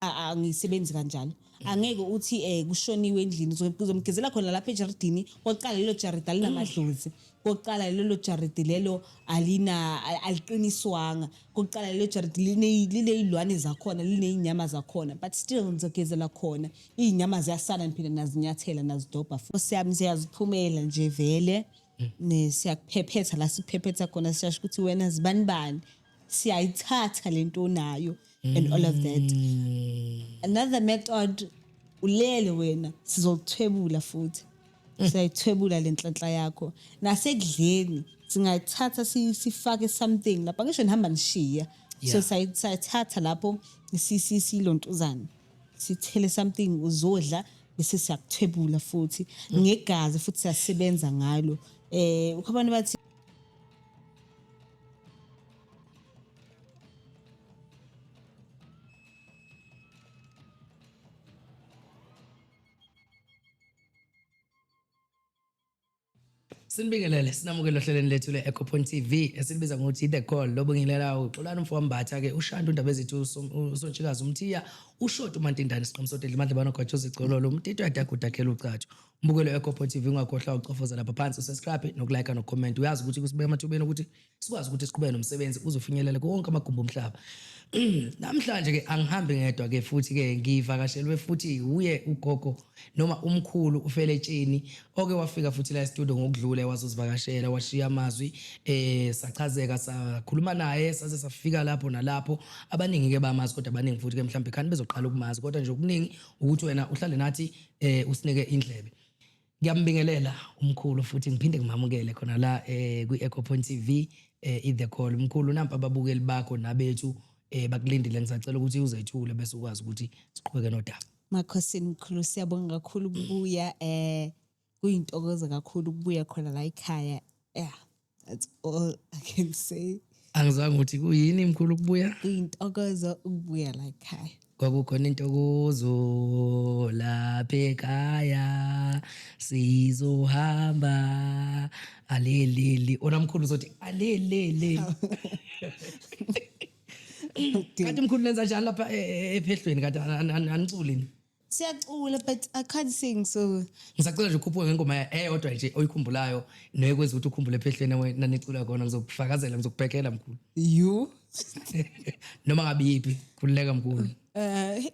angisebenzi kanjalo angeke uthi kushoniwe endlini uzomgezela khona lapha ejaridini koqala lelo jaridi alinamadlozi koqala lelo jaridi lelo aliqiniswanga koqala lelo jaridi lineyilwane zakhona linezinyama zakhona but still ngizogezela khona izinyama ziyasana ngiphinde nazinyathela nazidobha siyami siyaziphumela nje vele siyakuphephetha la siphephetha khona siyasho ukuthi wena zibani siyayithatha lento nayo and all of that. Another method ulele wena sizothwebula futhi siyayithwebula lenhlanhla yakho nasekudleni singayithatha sifake something lapha ngisho nihamba nishiya so sayithatha lapho silontuzana sithele something uzodla bese siyakuthwebula futhi ngegazi futhi siyasebenza ngalo ukubona bathi Sinibingelele sinamukela ohlelweni lethu le-Echo Point TV esilibiza ngokuthi The Call lobongilelayo uxolani mfowambatha-ke uShantu Ndaba Zethu uSontshikazi uMthiya uShoti uMantindane siqhamsodela imandla banogwatshoza icololo umtito yadagudakhela ucatsho umbukelo we-Echo Point TV ungakhohlwa ucofoza lapha phansi usubscribe nokulike nocomment uyazi ukuthi kusibeka emathubeni ukuthi sikwazi ukuthi siqhubeke nomsebenzi uzofinyelela konke amagumbi omhlaba. Namhlanje ke angihambi ngedwa ke futhi ke ngivakashelwe futhi uye ugogo noma umkhulu uFeletsheni oke wafika futhi la studio ngokudlula wazozivakashela washiya amazwi sachazeka sakhuluma naye saze safika lapho nalapho abaningi ke bamazi kodwa abaningi futhi ke mhlawumbe khani bezoqala ukumazi kodwa nje okuningi ukuthi wena uhlale nathi usinike indlebe. Ngiyambingelela umkhulu futhi ngiphinde ngimamukele khona la kwi-Echo Point TV The Call umkhulu nampa ababukeli bakho nabethu bakulindile ngisacela ukuthi uzethule bese ukwazi ukuthi siqhubeke nodaba. Makhosini mkhulu siyabonga kakhulu ukubuya kuyintokozo kakhulu ukubuya khona la ekhaya. Yeah, that's all I can say. Angizange ukuthi kuyini mkhulu ukubuya? Kuyintokozo ukubuya la ekhaya. Kwakukhona intokozo lapha ekhaya sizohamba alelele ona mkhulu uzothi alelele. Kanti mkhulu lenza njani lapha ephehlweni kanti aniculi? Siyacula but I can't sing so ngisacela nje ukhuphuke ngengoma eyodwa nje oyikhumbulayo nekwenza ukuthi ukhumbule ephehlweni wena nicula khona ngizokufakazela ngizokubhekela mkhulu. You noma ngabe yipi khululeka mkhulu.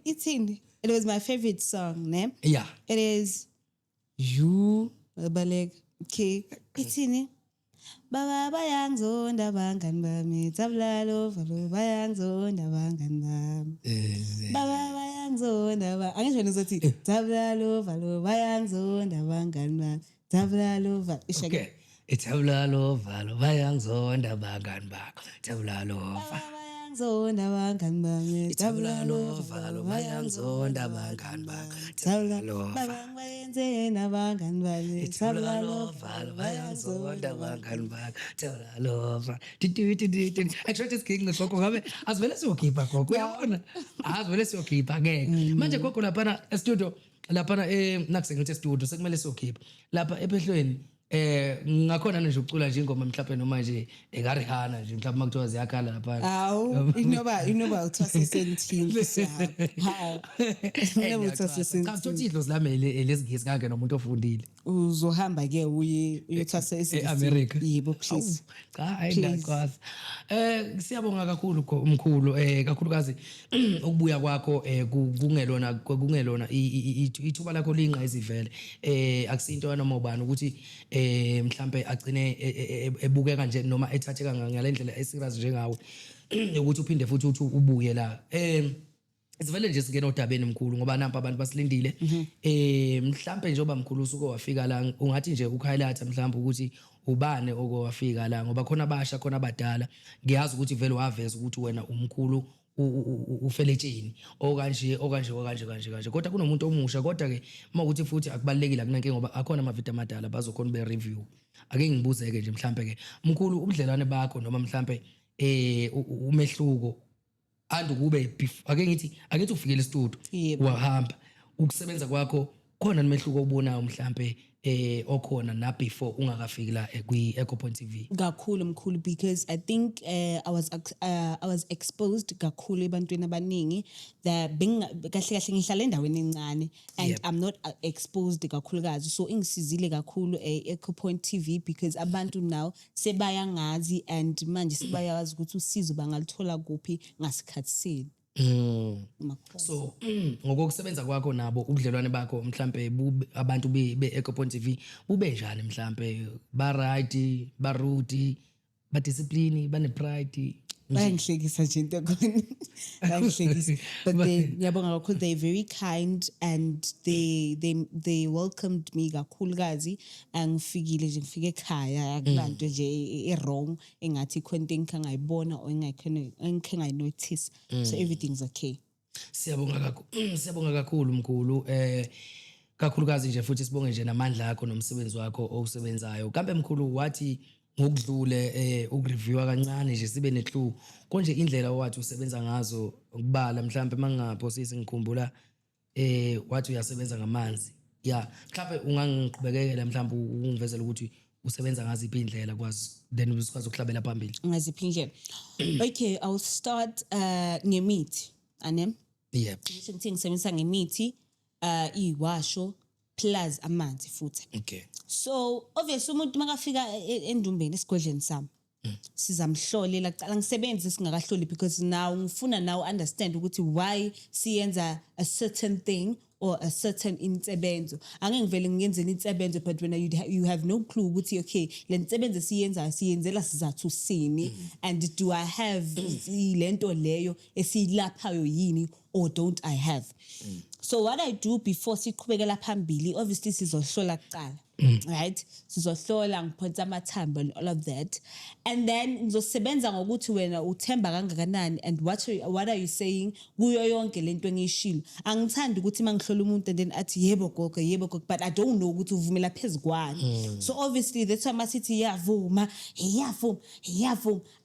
It was my favorite song, ne? Yeah. It is You Babalek. Okay. Itsini. Baba bayangizonda bangani bami tabulalo valo bayangizonda bangani bami baba bayangizonda angisho nizothi tabulalo valo bayangizonda bangani bami tabulalo valo okay tabulalo valo bayangizonda bangani bakho tabulalo bayangizonda bangani bami tabulalo valo bayangizonda bangani bakho tabulalo bayenze nabangani bami tabulalo valo bayangizonda bangani bakho tabulalo actually isigingqi gogo ngabe asivele siyokhipha gogo uyabona asivele siyokhipha ngeke manje gogo lapha e-studio lapha nakusengithi e-studio sekumele siyokhipha lapha ephehlweni ngakhona nje ucula nje ingoma mhlawumbe noma nje ekarihana nje mhlawumbe makuthiwa ziyakhala lapha. Awu inoba uthwase sentini hawu inoba uthwase sentini cha uthi idlo silamele lesingisi kange nomuntu ofundile uzohamba ke uyothwasa eAmerica. Yebo please cha hayi ngakwazi. Siyabonga kakhulu umkhulu kakhulukazi ukubuya kwakho kungelona ithuba lakho linqa izivele akusinto noma ubani ukuthi mhlambe agcine ebukeka nje noma ethatheka ngalendlela eserious njengawe ukuthi uphinde futhi uthi ubuye la sivele nje singena odabeni mkhulu ngoba nampa abantu basilindile mhlambe njengoba mkhulu usuke wafika la ungathi nje ukuhighlight mhlambe ukuthi ubane okowafika la ngoba khona abasha khona abadala ngiyazi ukuthi vele waveza ukuthi wena umkhulu uFeletsheni okanje kodwa kunomuntu omusha kodwa ke mawukuthi futhi akubalekile akunanke ngoba akhona amavideo amadala bazokhona be review ake ngibuzeke nje mhlambe ke mkhulu ubudlelwane bakho noma mhlambe umehluko andukube ake ngithi ufikele e-studio wahamba ukusebenza kwakho khona nomehluko obonayo mhlambe okhona na before ungakafiki la kwi Echo Point TV? Kakhulu mkhulu, because I think I was exposed kakhulu ebantwini abaningi that kahle kahle ngihlala endaweni encane and Yep. I'm not exposed kakhulukazi, so ingisizile kakhulu Echo Point TV because abantu now sebayangazi and manje sebayazi ukuthi usizo bangalithola kuphi ngasikhathi sini. So ngokusebenza kwakho nabo ubudlelwane bakho mhlambe abantu be Echo Point TV bube njani mhlambe ba right ba rude ba discipline bane pride? Bayangihlekisa nje into khona. Bayangihlekisa. But ngiyabonga kakhulu, they very kind and they welcomed me kakhulukazi. Angifikile nje ngifike ekhaya akulanto nje wrong engathi khona into engayibona or engike ngayinotice. So everything's okay. Siyabonga kakhulu mkhulu, kakhulukazi nje futhi sibonge nje namandla akho nomsebenzi wakho owusebenzayo. Kambe mkhulu wathi ngokudlule ukureviewa kancane nje sibe neclue konje indlela owathi usebenza ngazo ukubala mhlambe mangingaphosisi ngikhumbula wathi uyasebenza ngamanzi. Yeah, mhlambe ungangiqhubekela mhlambe ungivezela ukuthi usebenza ngazi indlela kwazi then usikwazi ukuhlabela phambili. Ngaziphi indlela? Okay, I'll start ngemithi. Anem? Yep. Ngisho ukuthi ngisebenzisa ngemithi iwasho plus amanzi futhi. Okay. So obviously umuntu makafika endumbeni esigodleni sami sizamhlolela kuqala ngisebenze singakahloli because now ngifuna now understand ukuthi why siyenza a certain thing or a certain insebenzo. Angeke ngivele ngiyenzele insebenzo but when you have no clue ukuthi okay le nsebenzo siyenzela sizathu sini and do I have lento leyo esiyilaphayo yini or don't I have. So what I do before siqhubekela phambili, obviously sizohlola kuqala. Right? Sizohlola ngiphontsa amathambo and all of that. And then ngizosebenza ngokuthi wena uthemba kangakanani and what are you saying kuyo yonke lento engishilo. Angithandi ukuthi mangihlola umuntu and then athi yebo gogo, but I don't know ukuthi uvumela phezukwani. So obviously that's why masithi iyavuma.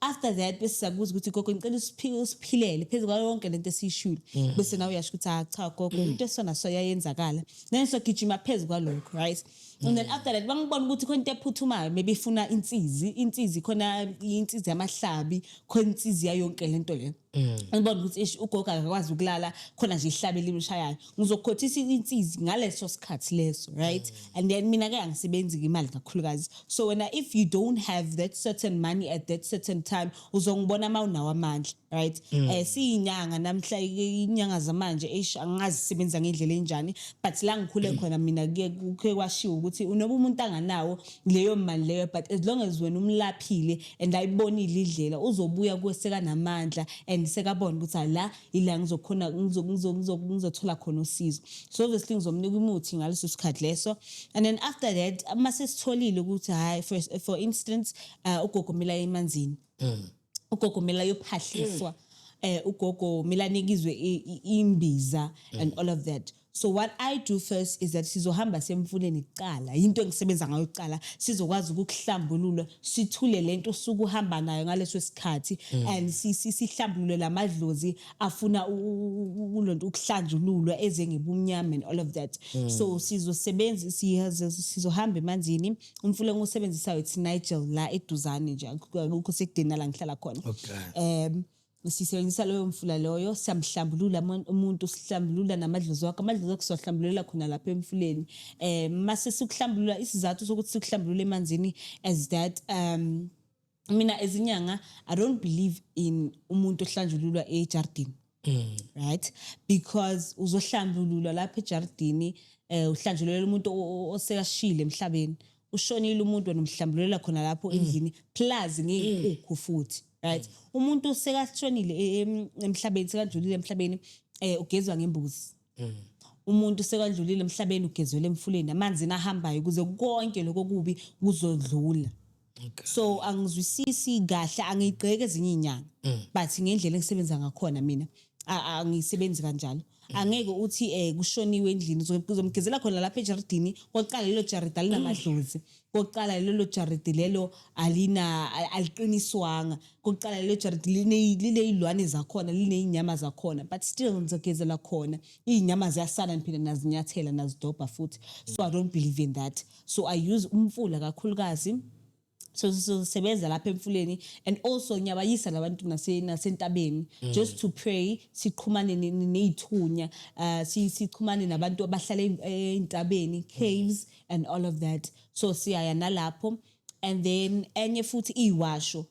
After that bese siyabuza ukuthi gogo ngicela usiphilele phezukwa yonke lento esishilo. Bese nawe uyasho ukuthi cha gogo into esona so yayenzakala. Then so gijima phezukwa lokho, right? And then after that bangibona ukuthi khona into ephuthumayo maybe ifuna insizi khona insizi yamahlabi khona insizi yayonke lento le. Ngibona ukuthi ugogo akakwazi ukulala khona nje ihlabe limshayayo ngizokhothisa insizi ngaleso sikhathi leso, right? And then mina ke angisebenzi imali kakhulukazi, so if you don't have that certain money at that certain time uzongibona mawunawo amandla, right? Siyinyanga namhla inyanga zamanje angazi sisebenza ngendlela enjani, but la ngikhule khona mina kuke kwashiwo ukuthi unoba umuntu anganawo leyo mali leyo, but as long as wena umlaphile and ayibonile indlela uzobuya kweseka namandla and sekabona ukuthi la ila ngizokhona ngizothola khona usizo. So obviously ngizomnika umuthi ngaleso sikhathi leso, and then after that mase sitholile ukuthi hayi for instance ugogo mila emanzini, ugogo mila yophahliswa, ugogo mila nikizwe imbiza and all of that. So what I do first is that sizohamba semfuleni kuqala, into engisebenza ngayo kuqala, sizokwazi ukuhlambulula sithule lento suku uhamba nayo ngaleso sikhathi and sihlambulule lamadlozi afuna ulonto ukuhlanjululwa ezengebumnyama and all of that. So sizosebenza sizohamba emanzini, umfula ngosebenzisayo it's Nigel la eduzane nje akukho sekudena la ngihlala khona. Okay. Sisebenzisa loyo mfula loyo siyamhlambulula umuntu, sihlambulula namadlozi wakhe, amadlozi akhe sihlambululela khona lapha emfuleni. Mase sikuhlambulula isizathu sokuthi sikuhlambulule emanzini as that mina ezinyanga I don't believe in umuntu ohlanjululwa ejardini. Right? Because uzohlambulula lapha ejardini uhlanjulela umuntu osekashile emhlabeni, ushonile umuntu wena umhlambululela khona lapho endlini plus ngekukho futhi. Right? Umuntu sekashonile emhlabeni, sekadlulile emhlabeni ugezwa ngembuzi. Umuntu sekadlulile emhlabeni ugezwele emfuleni, amanzi nahambayo kuze konke lokho kubi kuzodlula. Okay. So angizwisisi kahle, angigqeke ezinye inyanga but ngendlela engisebenza ngakhona mina angisebenzi kanjalo. Angeke uthi kushoniwe endlini uzomgezela khona lapha ejaridini kokuqala lelo jaridi alinamadlozi kokuqala lelo jaridi lelo aliqiniswanga kokuqala lelo jaridi lineyilwane zakhona lineyinyama zakhona but still ngizogezela khona iyinyama ziyasala ngiphinde nazinyathela nazidobha futhi so I don't believe in that so I use umfula kakhulukazi so sisebenza lapha emfuleni and also ngiyabayisa labantu nasentabeni just to pray siqhumane nezithunya siqhumane nabantu abahlala entabeni caves and all of that so siyaya nalapho and then enye futhi iwasho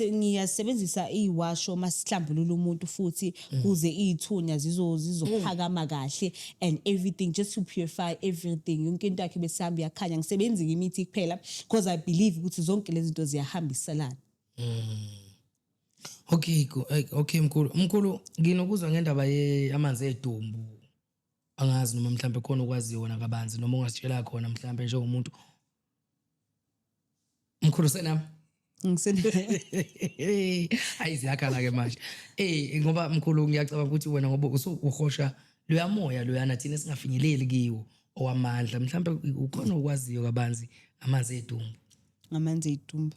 ngiyasebenzisa iwasho masihlambulula umuntu futhi kuze izithunya zizophakama kahle and everything just to purify everything yonke into yakhe besihamba yakhanya ngisebenzi imithi kuphela because I believe ukuthi zonke lezi zinto ziyahambiselana. Okay mkhulu nginokuzwa ngendaba yamanzi edumbu angazi noma mhlambe khona ukwaziyo wona kabanzi noma ungasitshela khona mhlambe njengomuntu mkhulu senami ayiziyakhala ke manje ngoba mkhulu ngiyacabanga ukuthi wena ngoba usuhosha loyamoya loyana thina singafinyeleli kiwo owamandla mhlambe ukhona ukwaziyo kabanzi amanzi edumbu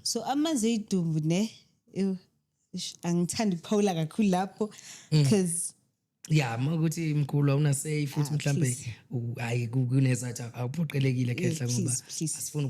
so amanzi edumbu ne angithandi ukuphawula kakhulu lapho because makuthi mkhulu awuna say futhi mhlambe hayi kunezathu awuphoqelekile khehla ngoba asifuna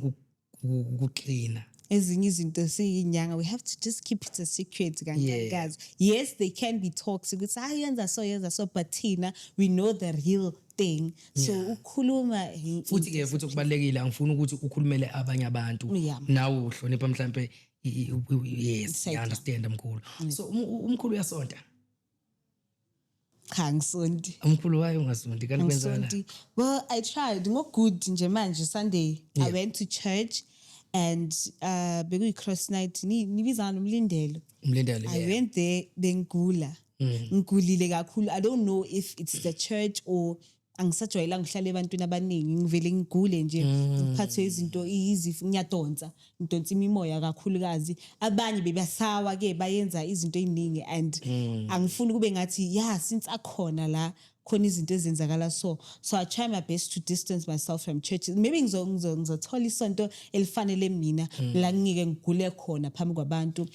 ukuklina ezinye izinto siyinyanga we have to just keep it a secret guys. Yes, they can be toxic it's yenza so but thina we know the real thing so ukukhuluma futhi kubalekile angifuni ukuthi ukhulumele abanye abantu nawe uhlonipha mhlambe yes I understand mkhulu so umkhulu uyasonta kangisonti umkhulu wayo ungasonti kanti kwenzana well I tried ngogood nje manje Sunday I went to church and bekuyi cross night nibizana umlindelo I went there bengigula ngigulile kakhulu I don't know if it's the church or angisajwayela ngihlale ebantwini abaningi ngivele ngigule nje ngiphathwe izinto izifo ngiyadonsa imimoya kakhulukazi abanye bebasawa ke bayenza izinto eziningi and angifuni kube ngathi since akhona la khona izinto ezenzakala so I try my best to distance myself from churches maybe ngizothola isonto elifanele mina la ngike ngigule khona phambi kwabantu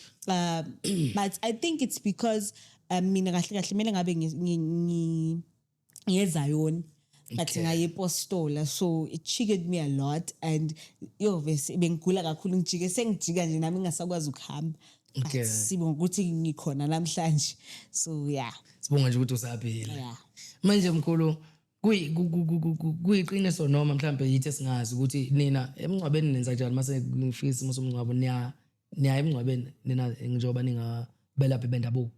but I think it's because mina kahle kumele ngabe ngiyezayoni but ngaye epostola so it triggered me a lot and vese bengigula kakhulu ngijike sengijika nje nami ngingasakwazi ukuhamba sibonga ukuthi ngikhona namhlanje so sibonga nje ukuthi usaphila manje mkhulu kuyiqiniso noma mhlambe yithi singazi ukuthi nina emncwabeni nenza kanjani mase ngifika isimo somncwabo niya emncwabeni nina njengoba ningabelaphi bendabuko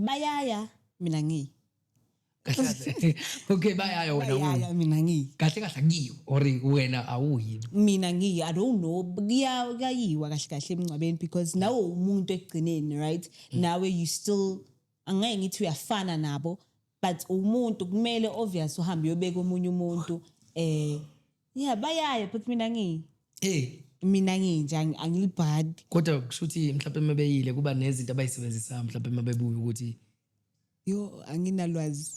bayaya mina ngiyi kahle bayaya wena mina ngiyi kahle akiyo or wena awuyi mina ngiyi I don't know kuyayiwa kahle emncwabeni because nawe umuntu egcineni right nawe you still angeke ngithi uyafana nabo but umuntu kumele obvious uhambe uyobeka omunye umuntu bayaya but mina ngiyi mina nginje angilibhadi kodwa kushuthi mhlawumbe mabeyile kuba nezinto abayisebenzisa mhlawumbe mabebuya ukuthi anginalwazi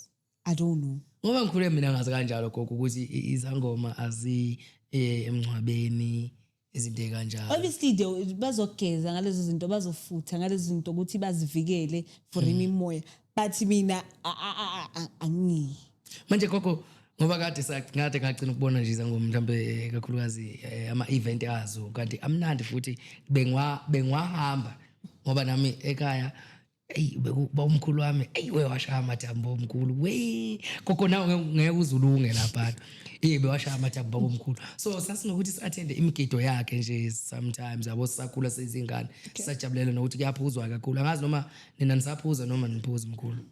I don't know ngoba ngikhule mina ngazi kanjalo gogo ukuthi izangoma azi emncwabeni izinto kanjalo obviously bazogeza ngalezo zinto bazofutha ngalezo zinto ukuthi bazivikele for imimoya but mina angi manje gogo ngoba kade ngagcina ukubona nje izangoma mhlambe kakhulukazi ama event azo kanti amnandi futhi bengwahamba ngoba nami ekhaya umkhulu wami washaya amathambo omkhulu gogo nawe ngeke uzulunge lapha bewashaya amathambo omkhulu so sasinokuthi si-attende imigido yakhe nje sometimes yabo sisakhula sezingane sisajabulela nokuthi kuyaphuzwa kakhulu angazi noma nina nisaphuza noma niphuza mkhulu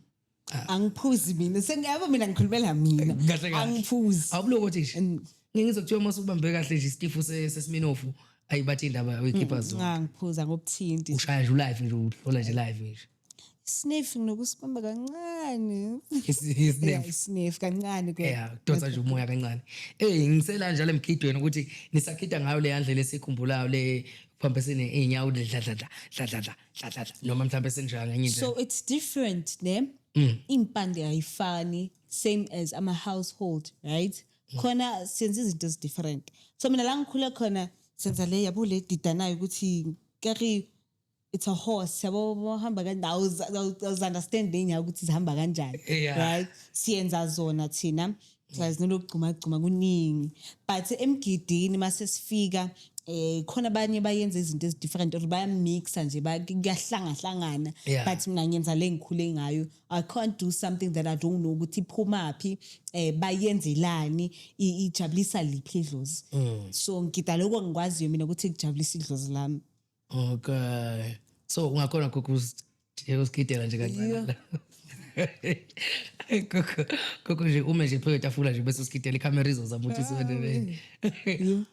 angiphuzi mina sengiyabo mina ngikhulumela mina angiphuzi awubulo ukuthi ngizokuthiwa masubambe kahle nje istifu sesiminofu ayibathi indaba wekeeper zone ngiphuza ngobuthinti ushaya nje live nje uhlola nje live nje sniff nokusibamba kancane sniff kancane kudonsa nje umoya kancane ngisela njalo emgidweni ukuthi nisakhida ngayo le yandlela esikhumbulayo le mhlawumbe inyawo dla noma mhlawumbe senjalo ngenye indlela. So it's different, ne? Impande ayifani, same as household, right? Khona senza izinto different. So mina la ngikhule khona senza le yabo le didanayo ukuthi kari it's a horse yabo hamba kanjani understand inyawo ukuthi zihamba kanjani, right? Siyenza zona thina nologcuma kuningi, but emgidini mase sifika khona abanye bayenza izinto different or bayamixa nje kuyahlangana, but mina ngenza le ngikhule ngayo. I can't do something that I don't know ukuthi iphumaphi bayenzelani ijabulisa liphi idlozi. So ngida lokho ngikwaziyo mina ukuthi kujabulisa idlozi lami. Okay, so ungakhona ukusikidela nje kancane. Koko nje uma nje phezu kwetafula nje bese usikidela ikhamera izozama ukuthi siwendele.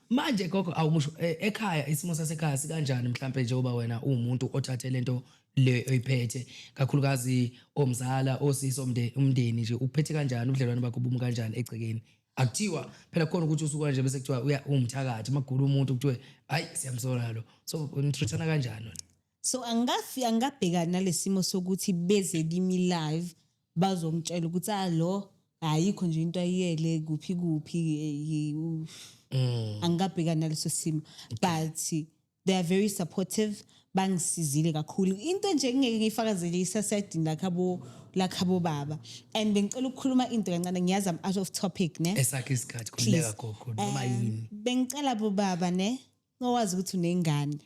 Manje koko awumusho ekhaya isimo sasekhaya sikanjani mhlambe nje oba wena umuntu othathe lento le oyiphethe kakhulukazi omzala osiso umndeni nje uphethe kanjani ubudlelwane bakho bumi kanjani egcekeni? Akuthiwa phela khona ukuthi usuka nje bese kuthiwa umthakathi magula umuntu kuthiwe hayi siyamsola lo, so unitreatana kanjani wena? So angabhekana nalesimo sokuthi beze kimi live bazongitshela ukuthi lo ayikho nje into ayiyele kuphi angabhekana naleso simo, but they are very supportive, bangisizile kakhulu. Into nje ngeke ngifakazele isasidini lakhabo baba, and bengicela ukukhuluma into kancane, ngiyazi I'm out of topic ne esakhe isikhathi khuleka gogo noma yini. Bengicela bo baba ne ngowazi ukuthi unengane,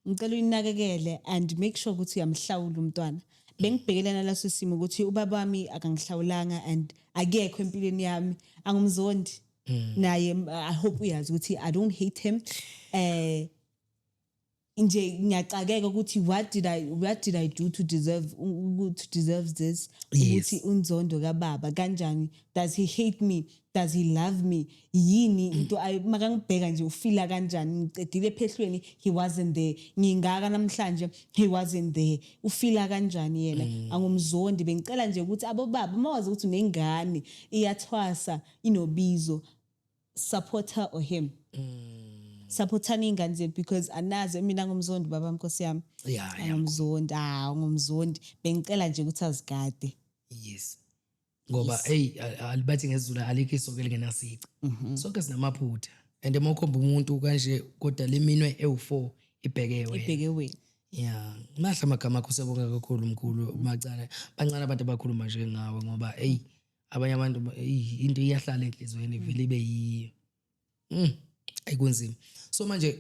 ngicela uyinakekele and make sure ukuthi uyamhlawula umntwana. Bengibhekelana laso simo ukuthi ubaba wami akangihlawulanga and akekho empilweni yami, angumzondi naye. I hope uyazi ukuthi I don't hate him. Nje ngiyacakeka ukuthi what did I do to deserve this? Ukuthi unzondo kababa kanjani? Does he hate me? Does he love me? Yini into makangibheka nje ufila kanjani? Ngicedile ephehlweni, he wasn't there. Ngingaka namhlanje, he wasn't there. Ufila kanjani yena? Angumzondi. Bengicela nje ukuthi abo baba mawazi ukuthi unengane iyathwasa inobizo, support her or him. Supportani ingane zethu because anazi mina ngumzondi baba Nkosi yami. Ngumzondi. Bengicela nje ukuthi azigade. Yes. Ngoba alibathi ngesiZulu alikho isokele ngenasici. Sonke sinamaphutha. And emokhomba umuntu kanje kodwa leminwe ewu4 ibheke wena. Yeah. Mahla amagama akho sebonga kakhulu mkhulu macala. Bancane abantu abakhuluma nje ngawe ngoba abanye abantu into iyahlala enhlizweni vele ibe yiyo. Ayikunzima. So manje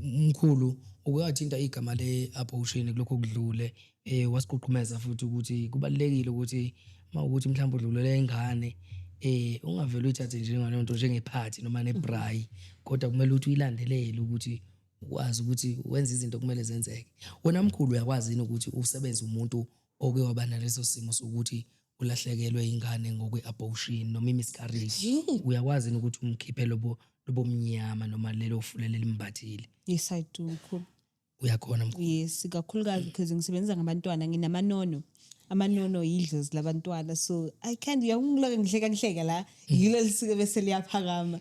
mkhulu ukuyathinta igama le-abortion kulokho kudlule wasiqhuqhumeza futhi ukuthi kubalekile ukuthi mawukuthi mhlawumbe udlulele ingane ungavele uyithathe njengaleyo nto njengephathi noma nebrai, kodwa kumele ukuthi uyilandelele ukuthi ukwazi ukuthi wenze izinto kumele zenzeke. Wena mkhulu uyakwazi yini ukuthi usebenze umuntu oke waba naleso simo sokuthi ulahlekelwe ingane ngokwe-abortion noma miscarriage? Uyakwazi ukuthi umkhiphe lobo mnyama noma lelo fulele limbathile? Yes, I do mkhulu. Uyakhona mkhulu? Yes, kakhulukazi because ngisebenza ngabantwana, nginamanono. Amanono yidlozi labantwana, so I can't uyangiloko ngihleka la yilo lisuke bese liyaphakama.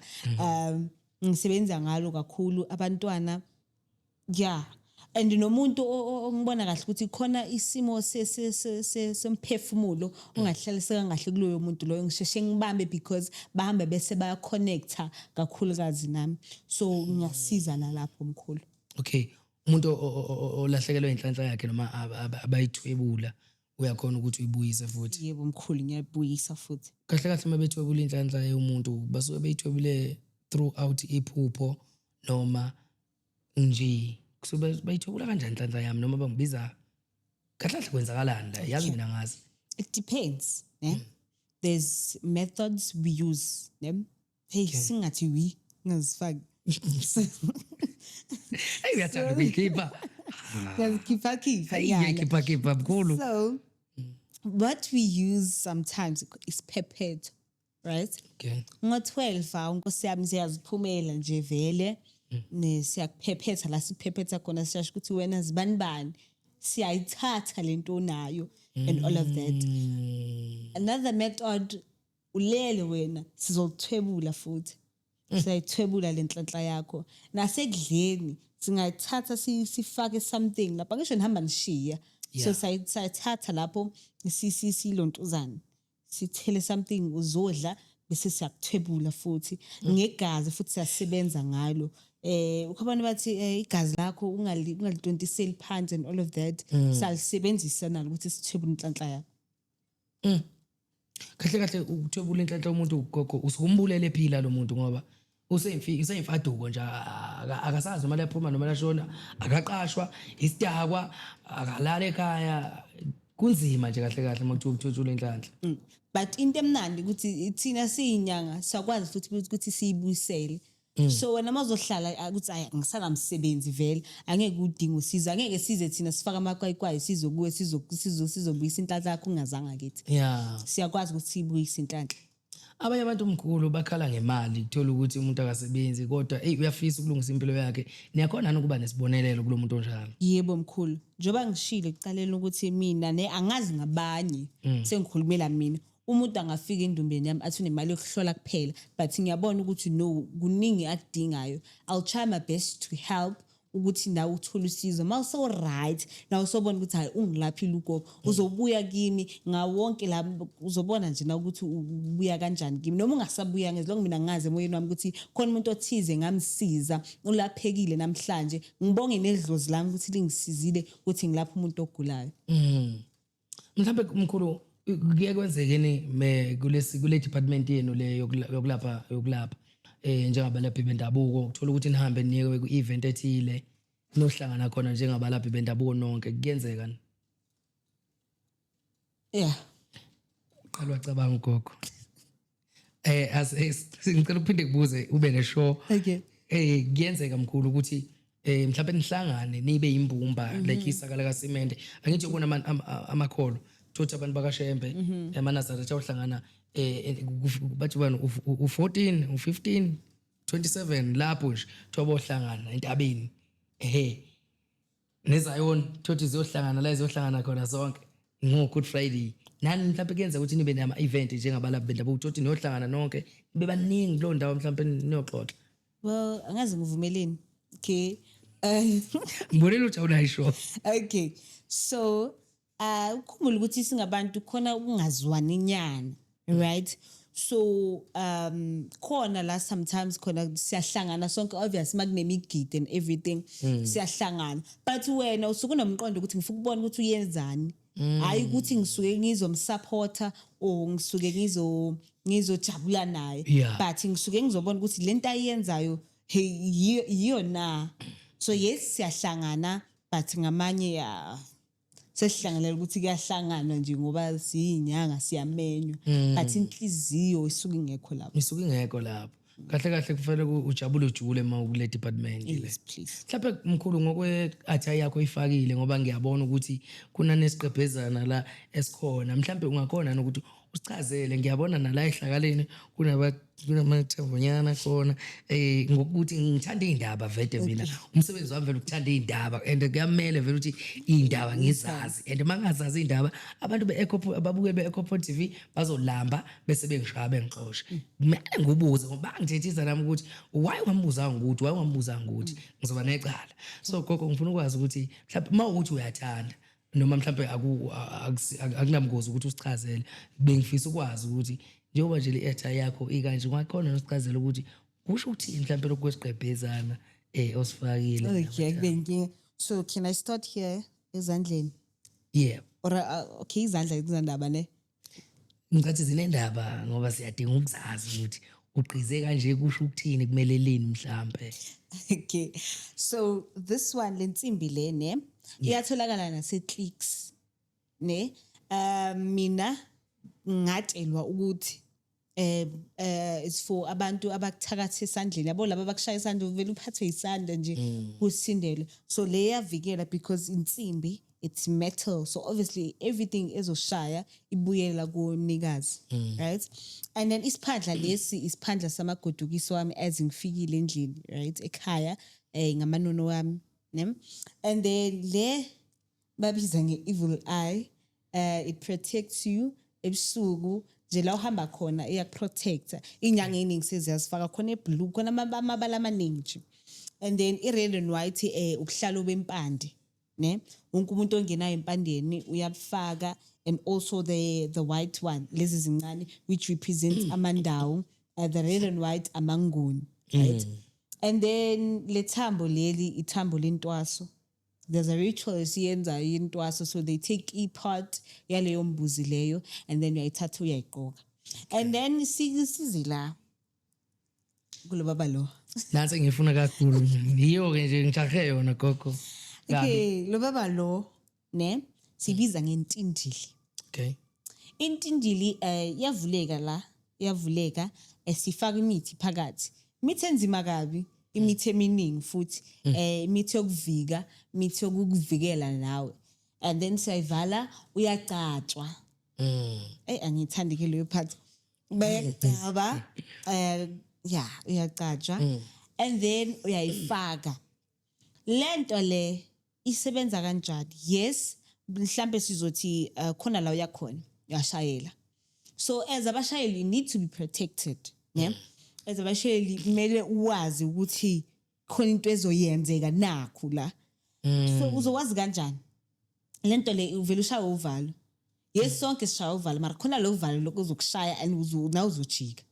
Ngisebenza ngalo kakhulu abantwana. And nomuntu ongibona kahle ukuthi khona isimo semphefumulo ongahlaliseka kahle kuloyo muntu loyo, ngisheshe ngibambe because bahambe bese baya connecta kakhulukazi nami, so ngiyasiza nalapho mkhulu. Okay, umuntu olahlekelwe inhlanhla yakhe noma abayithwebula uyakhona ukuthi uyibuyise futhi? Yebo mkhulu, ngiyabuyisa futhi. Kahle uma bethwebula inhlanhla yomuntu basuke beyithwebule throughout iphupho noma nje kusuke bayithwebula kanjani inhlanhla yami noma bangibiza kahle kwenzakalani la? Yazi mina ngazi. It depends, ne? There's methods we use, ne? Hey, singathi we ngazifaki. Hey, uyathanda ukuyikhipha. Keep mkhulu. So what we use sometimes is peppered, right? Okay. Ngo-12 Nkosi yami siyaziphumela nje vele siyakuphephetha la siphephetha khona, siyasho ukuthi wena zibanibani, siyayithatha lento nayo and all of that. Another method, ulele wena sizothwebula futhi. Sayithwebula lenhlanhla yakho nasekudleni singayithatha sifake something lapha ngisho nihamba nishiya so sayithatha lapho silontuzana sithele something uzodla bese siyakuthwebula futhi ngegazi futhi siyasebenza ngalo ukubona bathi igazi lakho ungalidontiseli phansi and all of that salisebenzisa nalo ukuthi sithwebule inhlanhla yakho kahle ukuthwebula inhlanhla umuntu ugogo usikumbulele phila lo muntu ngoba useyimfaduko nje akasazi noma laphuma noma lashona akaqashwa isidakwa akalala ekhaya kunzima nje kahle makuthuthula inhlanhla but into emnandi ukuthi thina siyinyanga sakwazi futhi ukuthi siyibuyisele so wena mazohlala ukuthi ngisanamsebenzi vele angeke udinga usizo angeke size thina sifaka amakwayikwayi sizokuwe sizobuyisa inhlanhla yakho ungazanga kithi siyakwazi ukuthi siyibuyise inhlanhla abanye abantu omkhulu bakhala ngemali uthola ukuthi umuntu akasebenzi kodwa uyafisa ukulungisa impilo yakhe niyakhona ukuba nesibonelelo kulo muntu onjalo yebo mkhulu njoba ngishilo ekuqaleni ukuthi mina angazi ngabanye sengikhulumela mina umuntu angafika endumbeni yami athi unemali yokuhlola kuphela but ngiyabona ukuthi no kuningi akudingayo I'll try my best to help ukuthi nawe uthola usizo mawuso right nawe usobona ukuthi hayi ungilaphile ugogo uzobuya kimi ngawonke la uzobona nje na ukuthi ubuya kanjani kimi noma ungasabuya ngezilonke mina ngaze emoyeni wami ukuthi khona umuntu othize ngamsiza ulaphekile namhlanje ngibonge nedlozi lami ukuthi lingisizile ukuthi ngilapha umuntu ogulayo mhlawumbe umkhulu kuye kwenzekeni kule department yenu le yokulapha njengabalaphi bendabuko uthola ukuthi nihambe niye ku-event ethile nohlangana khona njengabalaphi bendabuko nonke kuyenzeka qala wacabanga ugogo ngicela ukuphinde kubuze ube neshow kuyenzeka mkhulu ukuthi mhlawumbe nihlangane nibe yimbumba like isakala kasimende angithi ukubona amakholo thothi abantu bakashembe emanazareth awuhlangana bathi bani u14 u15 27 lapho nje thoba ohlangana entabeni neZion thothi ziyohlangana la ziyohlangana khona zonke ngo-Good Friday nani mhlawumbe kuyenza ukuthi nibe nama event njengabalaphi bendabuko thothi niyohlangana nonke nibe baningi kulo ndawo mhlawumbe niyoxoxa well angazi ngivumeleni ngibonela ujawula isho so ukhumbula ukuthi singabantu khona ukungazwani nyana right so khona la sometimes khona siyahlangana sonke obvious makunemigidi and everything siyahlangana but wena usuke unomqondo ukuthi ngifuna ukubona ukuthi uyenzani hayi ukuthi ngisuke ngizomsupporta or ngisuke ngizojabula naye but ngisuke ngizobona ukuthi lento ayenzayo yiyo na so yes siyahlangana but ngamanye sesihlanganele ukuthi kuyahlanganwa nje ngoba siyinyanga siyamenywa but inhliziyo isuke ingekho lapho kahle kufanele ujabule ujule mawukule department le mhlawumbe mkhulu ngokwe-attire yakho ifakile ngoba ngiyabona ukuthi kuna nesiqephezana la esikhona mhlawumbe ungakhona nokuthi usichazele ngiyabona nala ehlakaleni kunamathembonyana khona ngokuthi ngithanda iy'ndaba vede mina umsebenzi wami vele ukuthanda iy'ndaba and kuyamele vele ukuthi iy'ndaba ngizazi and uma ngazazi iy'ndaba abantu ababukeli be-Ecoport TV bazolamba bese bengishaya bengixoshe kumele ngubuze ngoba bangithethisa nami ukuthi why ungambuzanga ukuthi ngizoba necala so gogo ngifuna ukwazi ukuthi mhlawumbe uma ukuthi uyathanda noma mhlawumbe akunamgozi ukuthi usichazele bengifisa ukwazi ukuthi njengoba nje le-attire yakho ikanje ungakhona nosichazela ukuthi kusho ukuthini mhlawumbe lokhu kwesiqebhezana osifakile so can I start here ezandleni or izandla kuzandaba ne ngicathi zinendaba ngoba siyadinga ukuzazi ukuthi uqize kanje kusho ukuthini kumele lini mhlawumbe so this one lensimbi le ne iyatholakala nase-Clicks ne mina ngatshelwa ukuthi it's for abantu abakuthakatha esandleni yabo laba abakushaya isandla uvele uphathwe isandla nje kusindele so le yavikela because insimbi it's metal so obviously everything ezoshaya ibuyela kumnikazi right and then isiphandla lesi isiphandla samagodukiso wami as ngifikile endlini right ekhaya ngamanono wami ne and then le babiza nge-evil eye it protects you ebusuku nje la uhamba khona iyakuprotecta inyanga eningi seziyazifaka khona eblue khona amabala amaningi nje and then i-red and white ukuhlalo bempande ne wonke umuntu ongenayo empandeni uyabufaka, and also the white one lezi zincane which represents amandawo, the red and white amanguni, right? And then lethambo leli ithambo lentwaso, there's a ritual esiyenzayo yentwaso, so they take i-part yaleyo mbuzi leyo and then uyayithatha uyayigqoka. And then sizila kulo baba lo. Nansi ngifuna kakhulu. Yiyo ke nje ngijahe yona gogo. Okay, lo baba lo ne sibiza ngentindili. Okay. Intindili yavuleka sifaka imithi phakathi. Imithi enzima kabi, imithi eminingi futhi imithi yokuvika, imithi yokukuvikela nawe. And then siyayivala uyaqatshwa. Angithandi ke leyo part. Bayaqaba uyaqatshwa. And then uyayifaka. Lento le isebenza kanjani? Yes, mhlambe sizothi khona la uyakhona uyashayela. So as abashayeli you need to be protected, yeah? As abashayeli kumele uwazi ukuthi khona into ezoyenzeka nakho la. So uzowazi kanjani? Lento le uvela ushaya uvalo. Yes, sonke sishaya uvalo, mara khona lo uvalo lokuzokushaya and uzojika.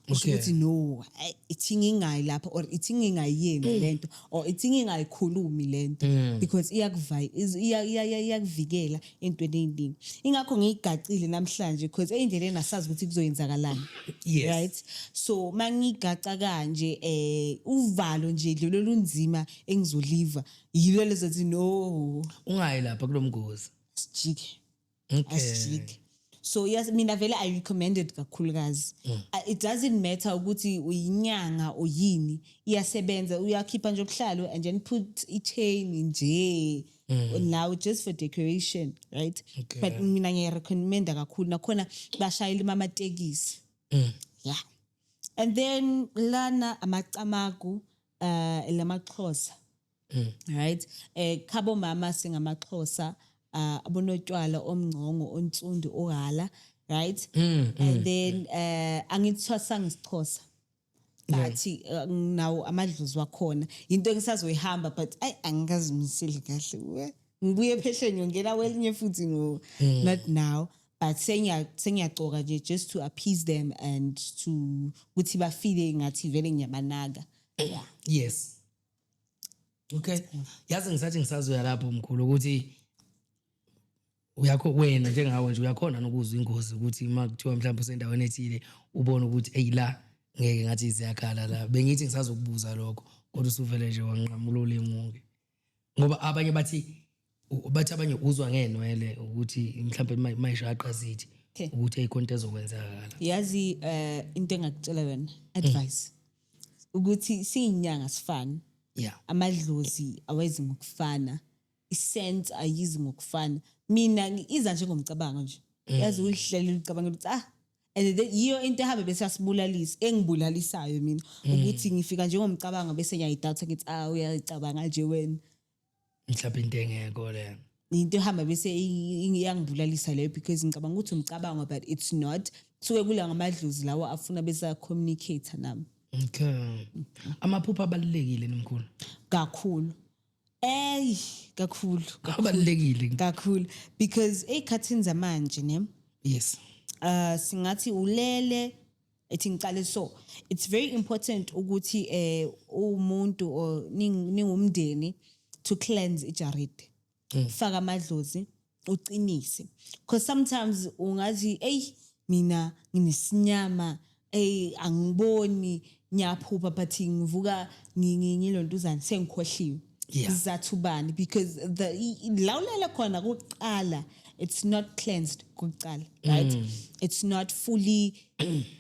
Ukuthi no, ithi ngingayi lapha or ithi ngingayenzi lento or ithi ngingayikhulumi lento because iyakuvikela entweni eziningi. Ingakho ngigacile namhlanje because endleleni asazi ukuthi kuzoyenzakalani. Yes. Right? So mangigaca kanje uvalo nje dlelo lunzima engizoliva yilo lezothi no ungayi lapha kulomgozi. Sijike. Okay. Asijike. So yes, mina vele I recommended kakhulukazi. It doesn't matter ukuthi uyinyanga or yini, iyasebenza, uyakhipha nje okuhlalo and then put i-chain nje. Now just for decoration, right? Okay. But mina ngiyarecommenda kakhulu nakhona bashayela amatekisi. Yeah. And then lana amacamagu lamaXhosa. Right? Khabo mama singamaXhosa. Abonotwala omngcongo ontsundu ohala, right? And then angithwasa ngisixhosa bathi nawo amadlozi wakhona into engisazoyihamba but angikazimiseli kahle ngibuye phesheni ngena welinye futhi ngo not now but sengiyacoka nje just to appease them and to ukuthi bafile ngathi vele ngiyabanaka. Yes. Okay. Yazi ngisathi ngisazoya lapho mkhulu ukuthi uyakho wena njengawe nje uyakhona nokuzwa ingozi ukuthi makuthiwa mhlawumbe usendaweni ethile ubone ukuthi eyila ngeke ngathi iziyakhala la bengithi ngisazokubuza lokho kodwa usuvele nje wanqamula imunge ngoba abanye bathi abanye uzwa ngenwele ukuthi mhlawumbe mayishaqha zithi ukuthi eyikhonto ezokwenzakala. Yazi into engakutshela wena advice ukuthi siyinyanga sifana. Yeah. Amadlozi awezi ngokufana. Isense ayizi ngokufana. Mina iza njengomcabango nje. Yazi uhlele ucabanga ukuthi and then yiyo into ehambe bese asibulalisa engibulalisayo mina ukuthi ngifika njengomcabango bese ngiyayidoubt ngithi uyayicabanga nje wena. Mhlawumbe into engekho le. Into ehamba bese iyangibulalisa leyo because ngicabanga ukuthi umcabango but it's not. Suke kula ngamadlozi lawo afuna bese communicate nami. Okay. Amaphupha abalulekile nomkhulu. Kakhulu. Kakhulu. Abalulekile. Kakhulu because ekhathini zamanje ne. Yes. Singathi ulele ethi ngicale so it's very important ukuthi umuntu or ningumndeni to cleanse ijaridi. Faka amadlozi uqinise because sometimes ungathi mina nginesinyama angiboni ngiyaphupha but ngivuka ngilontuzana sengikhohliwe. Zathubani because the lawulela khona kuqala it's not cleansed kuqala, right? It's not fully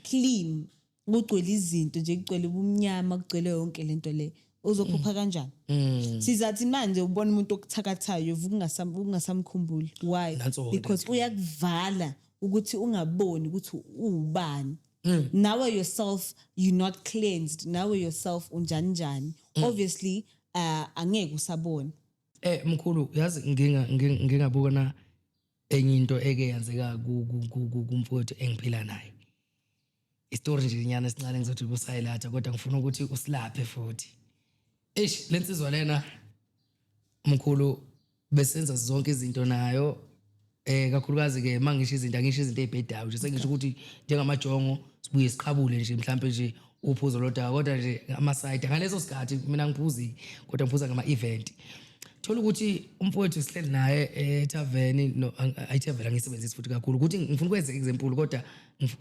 clean. Kugcwele izinto nje kugcwele ubumnyama kugcwele yonke lento le uzophupha kanjani? Sizathi manje ubona umuntu okuthakathayo ungasamkhumbuli. Why? Because uyakuvala ukuthi ungaboni ukuthi ubani. Now yourself you're not cleansed. Now yourself unjani. Obviously angeke usabona. Mkhulu yazi ngingabona enye into eke yenzeka kumfowethu engiphila naye. Istory nje inyana esincane ngizothi kusayilatha kodwa ngifuna ukuthi usilaphe futhi. lensizwa lena umkhulu besenza zonke izinto nayo kakhulukazi ke mangisho izinto angisho izinto ezibhedayo nje sengisho ukuthi njengamajongo sibuye siqhabule nje mhlambe nje uphuzo lodwa kodwa nje ama-side ngaleso sikhathi mina ngiphuzi kodwa ngiphuza ngama-event thola ukuthi umfowethu sihleli naye ethaveni no ayithaveni angisebenzisi futhi kakhulu ukuthi ngifuna ukwenza example kodwa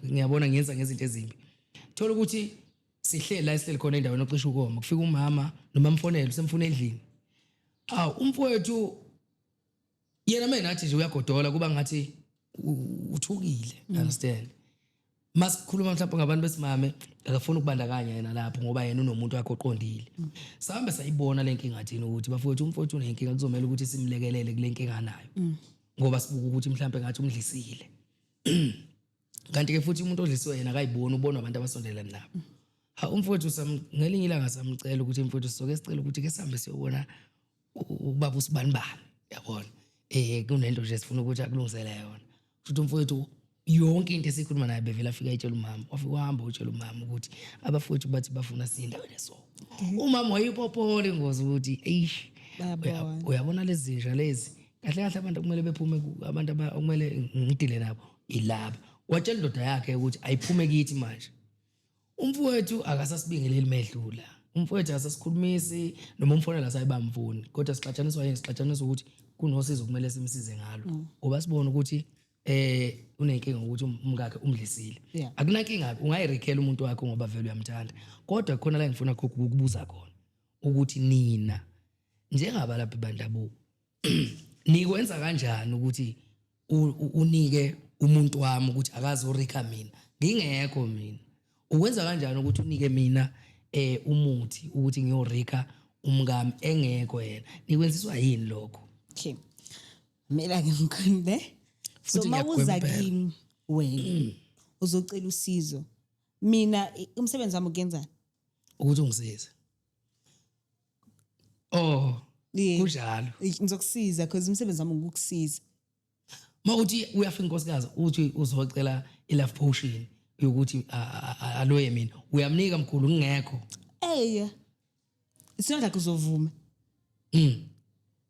ngiyabona ngiyenza ngezinto ezimbi thola ukuthi sihleli la sihleli khona endaweni ocisha ukoma kufika umama noma mfonele usemfuna endlini umfowethu yena mina nathi nje uyagodola kuba ngathi uthukile understand masikhuluma mhlawumbe ngabantu besimame akafuna ukubandakanya yena lapho ngoba yena unomuntu wakhe oqondile sahambe sayibona lenkinga thina ukuthi bafowethu umfowethu unenkinga kuzomela ukuthi simlekelele kule nkinga nayo ngoba sibuka ukuthi mhlawumbe ngathi umdlisile kanti ke futhi umuntu odlisiwe yena akayibona ubona abantu abasondelana nabo umfowethu ngelinye ilanga samcela ukuthi umfowethu sizoke sicela ukuthi ke sihambe siyobona ubaba usibani bani yabona kunento nje sifuna ukuthi akulungisele yona futhi umfowethu yonke into esikhuluma naye bevela afika ayitshela umama wafika uhamba utshela umama ukuthi abafowethu bathi bafuna sindaweni so umama wayipopole ngozi ukuthi eish uyabona lezi zinja lezi kahle kahle abantu kumele bephume abantu okumele ngidile nabo ilaba watshela indoda yakhe ukuthi ayiphume kithi manje umfowethu akasasibingeleli medlula umfowethu asasikhulumisi noma umfonela sayibamfuni kodwa sixatshaniswa ukuthi kunosizo kumele simsize ngalo ngoba sibona ukuthi unenkinga ukuthi umkakhe umdlisile akunankinga ungayirekhela umuntu wakho ngoba vele uyamthanda kodwa khona la ngifuna ukubuza khona ukuthi nina njengabalaphi bandabuko nikwenza kanjani ukuthi unike umuntu wami ukuthi akazi urika mina ngingekho mina ukwenza kanjani ukuthi unike mina umuthi ukuthi ngiyorika umngami engekho yena nikwenziswa yini lokho okay mina ngimkhonde so mawuza kimi wena uzocela usizo mina umsebenzi wami ukenzani ukuthi ungisize kunjalo ngizokusiza because umsebenzi wami ukukusiza mawuthi uyafika inkosikazi uthi uzocela i-love potion yokuthi aloye mina uyamnika mkhulu ngingekho it's not like uzovuma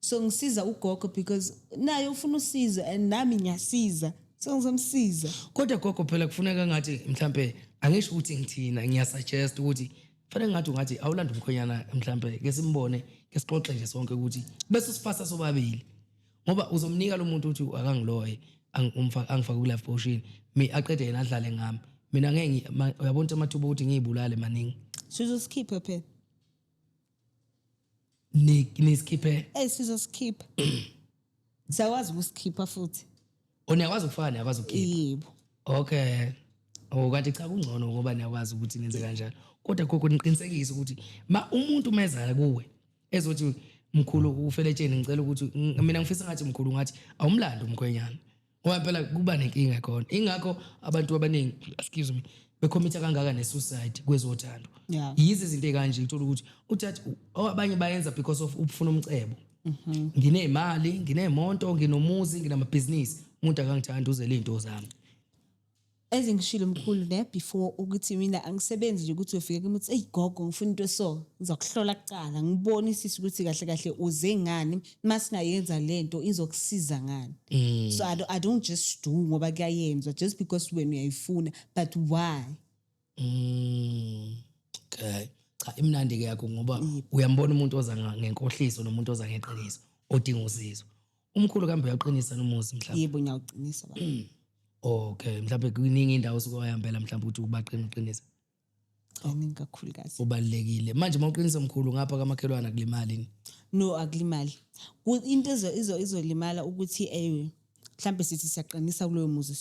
so ngisiza ugogo because naye ufuna usizo and nami ngiyasiza so ngizomsiza kodwa gogo phela kufuneka ngathi mhlambe angisho ukuthi ngithina ngiyasuggest ukuthi fanele ngathi ungathi awulanda umkhonyana mhlambe ke simbone ke sixoxe nje sonke ukuthi bese sifasa sobabili ngoba uzomnika lo muntu uthi akangiloye angifaka ku-life potion aqede yena adlale ngami mina ngeke uyabona amathuba ukuthi ngiyibulale maningi sizoskipha phela niskiphe sizoskipha sakwazi ukuskipha futhi oniyakwazi ukufana niyakwazi ukukhipha yebo okay kanti cha kungcono ngoba niyakwazi ukuthi nenze kanjalo kodwa gogo niqinisekise ukuthi umuntu mezala kuwe ezothi mkhulu ufeletsheni ngicela ukuthi mina ngifisa ngathi mkhulu ngathi awumlando umkhwenyana ngoba phela kuba nenkinga khona ingakho abantu abaningi excuse me becommit kangaka nesuicide kwezothando yizi izinto ezikanje uthola ukuthi uthathi abanye bayenza because of ukufuna umcebo nginemali nginemonto nginomuzi nginamabhizinisi umuntu akangithanda uzele izinto zami ezingishilo mkhulu ne before ukuthi mina angisebenzi nje ukuthi ufike kimi uthi gogo ngifuna into so ngizokuhlola kuqala ngibonisise ukuthi kahle kahle uze ngani masinayenza lento izokusiza ngani so I don't just do ngoba kuyayenzwa just because wena uyayifuna but why okay cha imnandi ke yakho ngoba uyambona umuntu oza ngenkohliso nomuntu oza ngeqiniso odinga usizo umkhulu kambe uyaqinisa nomuzi mhlawumbe yebo ngiyaqinisa baba okay mhlawumbe kuningi indawo sokuhambela mhlawumbe ukuthi ubaqinisa kaningi kakhulukazi ubalekile manje mawuqinisa mkhulu ngapha kamakhelwana kulimali no akulimali into izolimala ukuthi mhlawumbe sithi siyaqinisa kuloyo muzi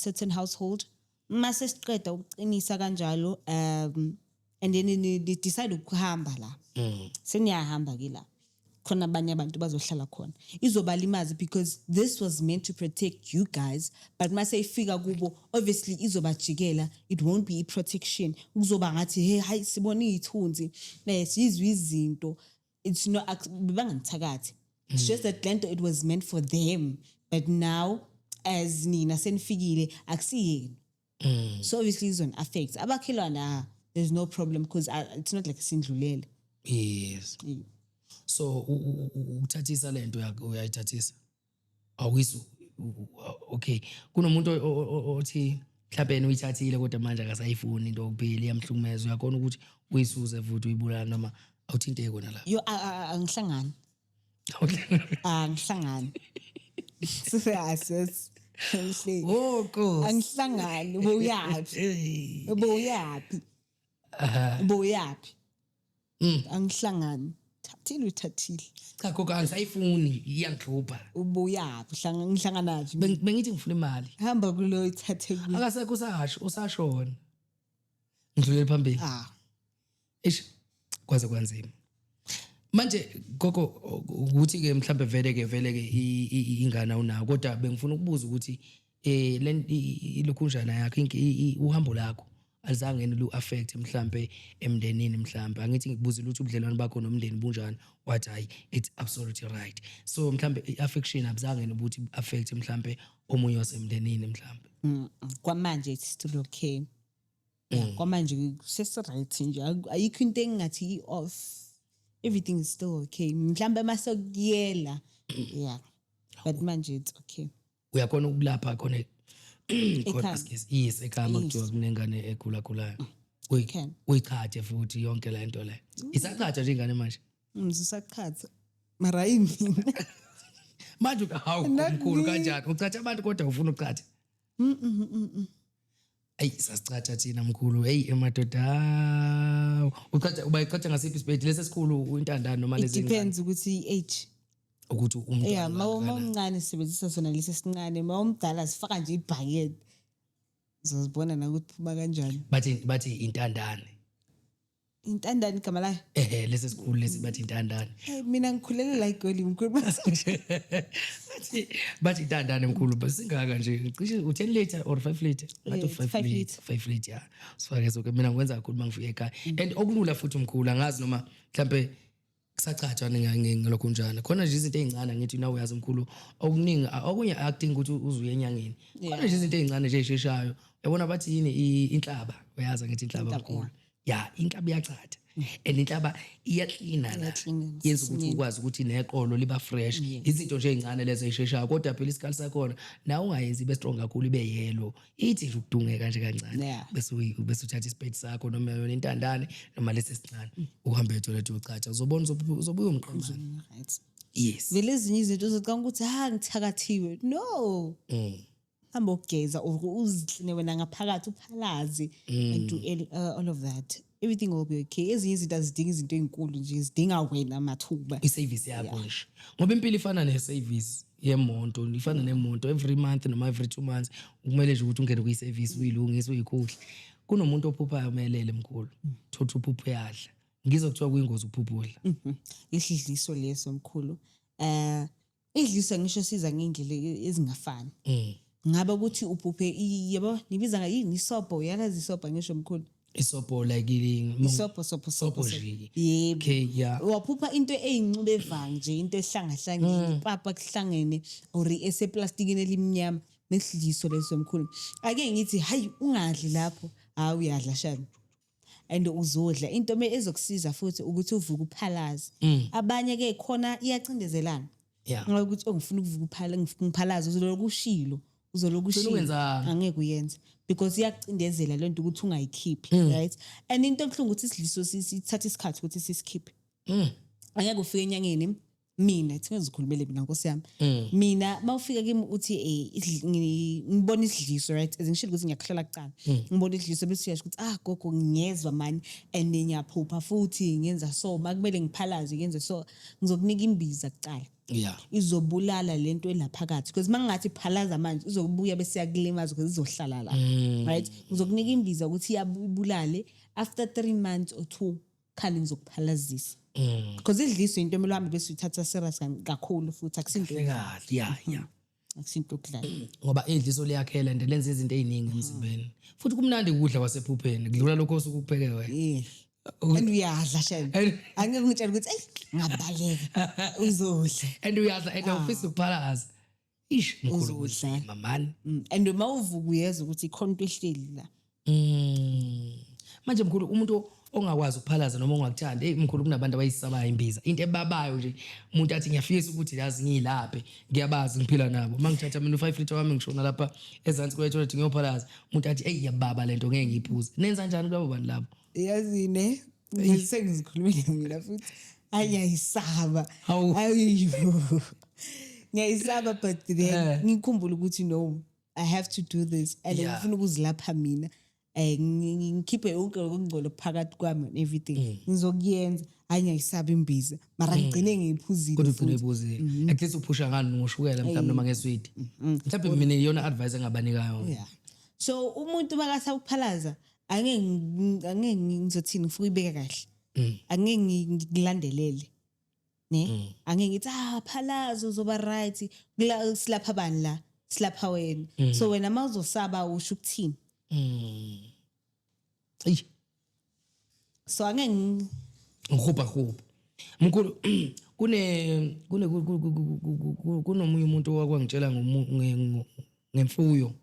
certain household mase siqeda ukuqinisa kanjalo and then decide ukuhamba la seniyahamba ke la khona abanye abantu bazohlala khona izobalimazi because this was meant to protect you guys but mase ifika kubo obviously izobajikela it won't be a protection kuzoba ngathi hey hayi sibona izithunzi sizwe izinto it's not bangangithakathi it's just that lento it was meant for them but now as nina senifikile akusiyeni so obviously it's on affects abakhelwana there's no problem because it's not like sindlulele Yes. So ukuthathisa lento yakho uyayithathisa. Awuyisu okay. Kunomuntu othi mhlawumbe uyithathile kodwa manje akasayifuni into okuphila iyamhlumeza uyakhona ukuthi uyisuze futhi uyibulala noma awuthinteke kona la. Yo angihlangani. Angihlangani. Sifasas. Oko. Angihlangani ubuyaphi? Ubuyaphi? Ubuyaphi? Angihlangani. Uthathile. Cha gogo angisayifuni iyangihlupha. Ubuyaphi? Ngihlangana nathi. Bengithi ngifuna imali. Hamba kulo ithathe kulo. Akasekho usashona. Ngidlulele phambili. Eish kwaze kwanzima. Manje gogo ukuthi ke mhlambe vele ke ingane awunayo kodwa bengifuna ukubuza ukuthi ilokhunjana yakho uhambo lakho alizange lu affect mhlambe emndenini mhlambe angithi ngikubuzile ukuthi ubudlelwano bakho nomndeni bunjani wathi hayi it's absolutely right so mhlambe iaffection abuzange nokuthi affect mhlambe omunye wasemndenini mhlambe kwamanje it's still okay kwamanje sesi right nje ayikho into engathi off everything is still okay mhlambe masokuyela yeah but manje it's okay uyakhona ukulapha khona khona yes ekhama kuthiwa kunengane ekhulakhulayo uyikhathe futhi yonke le nto le isakhatha nje ingane manje usakhatha mara yimina manje hawu umkhulu kanjani ucatha abantu kodwa ufuna ucatha ay sasicatha thina mkhulu hey emadoda ucatha ubayicatha ngasiphi isibhedi lesesikhulu intandane noma lezi ngane depends ukuthi age ukuthi umuntu yeah mawumncane sibenzisa sona lesi sincane mawumdala sifaka nje ibhaket uzozibona na ukuthi phuma kanjani bathi intandane igama la lesi sikhulu lesi bathi intandane mina ngikhulele la eGoli mkhulu bathi intandane mkhulu basingaka nje cishe u10 liter or 5 liter bathi 5 liter yeah sifake so mina ngikwenza kakhulu mangifika ekhaya and okulula futhi mkhulu angazi noma mhlambe kusacatha ngelokho njana khona nje izinto ezincane ngithi nawe uyazi mkhulu okuningi okunye akudingi ukuthi uzuye enyangeni khona nje izinto ezincane nje esheshayo yabona bathi yini inhlaba uyazi ngithi inhlaba mkhulu ya inkabi yachatha and inhlaba iyaklina la yenza ukuthi ukwazi ukuthi neqolo liba fresh izinto nje ezincane lezo ezisheshayo kodwa phela isikali sakhona na ungayenzi ibe strong kakhulu ibe yellow ithi nje ukudungeka nje kancane bese uthatha isipedi sakho noma yona intandane noma lesi sincane uhambe etoilet uchatha uzobona uzobuya umqomane right yes vele ezinye izinto uzocanga ukuthi ngithakathiwe no hamba ukugeza uzikline wena ngaphakathi uphalaze and do all of that everything will be okay ezinye izinto azidinga izinto ezinkulu nje zidinga wena mathuba iservice yakho nje ngoba impilo ifana neservice yemonto ifana nemonto every month noma every 2 months kumele nje ukuthi ungene kuyiservice uyilungise uyikhuhle kunomuntu ophuphayo umelele mkhulu thotha uphupho yadla ngizokuthiwa kuyingozi ukuphuphula isidliso leso mkhulu idliso ngisho siza ngendlela ezingafani ngabe ukuthi uphuphe yabo nibiza ngayini isopo yalazi isopo ngisho mkhulu isopo like isopo yebo okay yeah waphupha into eyincube evanga nje into ehlangahlangene papa kuhlangene or eseplastikini elimnyama nesidliso leso mkhulu ake ngithi hayi ungadli lapho uyadla shami and uzodla into ezokusiza futhi ukuthi uvuke uphalaze abanye ke khona iyacindezelana ngoba ukuthi ngifuna ukuvuka ngiphalaze uzolokushilo uzolokushilo angeke uyenze because iyacindezela lento ukuthi ungayikhiphi right and into ebuhlungu ukuthi isidliso sithatha isikhathi ukuthi sisikhiphe angeke ufike enyangeni mina singezikhulumele mina Nkosi yami mina mawufika kimi uthi ngibona isidliso right ezingishilo ukuthi ngiyakhlala kucala ngibona isidliso bese uyasho ukuthi gogo ngiyezwa mani and ngiyaphupha futhi ngenza so makumele ngiphalaze ngenze so ngizokunika imbiza kucala yeah izobulala lento elaphakathi because mangathi phalaza manje izokubuya bese yakulimaza ukuthi izohlala la right ngizokunika imbiza ukuthi iyabulale after 3 months or 2 khali ngizokuphalazisa because idliso into emelo hambe bese uthatha serious kakhulu futhi akusinto yeah akusinto okudlala ngoba idliso liyakhela and lenza izinto eziningi emzimbeni futhi kumnandi ukudla kwasephupheni kudlula lokho osukupheke wena and uyadla shame angeke ngitshela ukuthi ngabaleka uzodla and uyadla and ufisa ukuphalaza ish mkhulu mamani and uma uvuka uyeza ukuthi ikhona into ehleli la manje mkhulu umuntu ongakwazi ukuphalaza noma ongakuthandi mkhulu kunabantu abayisabayo imbiza into ebabayo nje umuntu athi ngiyafisa ukuthi yazi ngilaphe ngiyabazi ngiphila nabo mangithatha mina u5 liter wami ngishona lapha ezansi kwetoilet ngiyophalaza umuntu athi hey yababa lento ngeke ngiyiphuze nenza kanjani kulabo bantu labo yazi ne sengizikhulumile mina futhi ayayisaba Hawu. ayiyo ngiyayisaba but then ngikhumbula ukuthi no I have to do this and Yeah. ngifuna ukuzilapha mina ngikhiphe yonke okungcolo phakathi kwami and everything ngizokuyenza ayingayisaba imbiza mara ngigcine ngiyiphuzile kodwa futhi. ugcine ibuzile at least uphusha ngani ngoshukela mhlawumbe noma ngesweet mhlawumbe mina iyona advice engabanikayo Yeah. So umuntu makasakuphalaza angeke ngizothini ngifuna uyibeka kahle. Angeke ngikulandelele. Ne? Angeke ngithi phalaza uzoba right. Silapha bani la? Silapha wena. So wena mawuzosaba usho ukuthini? Ey So angeke ngihupha mkhulu kunomunye umuntu owakwangitshela ngemfuyo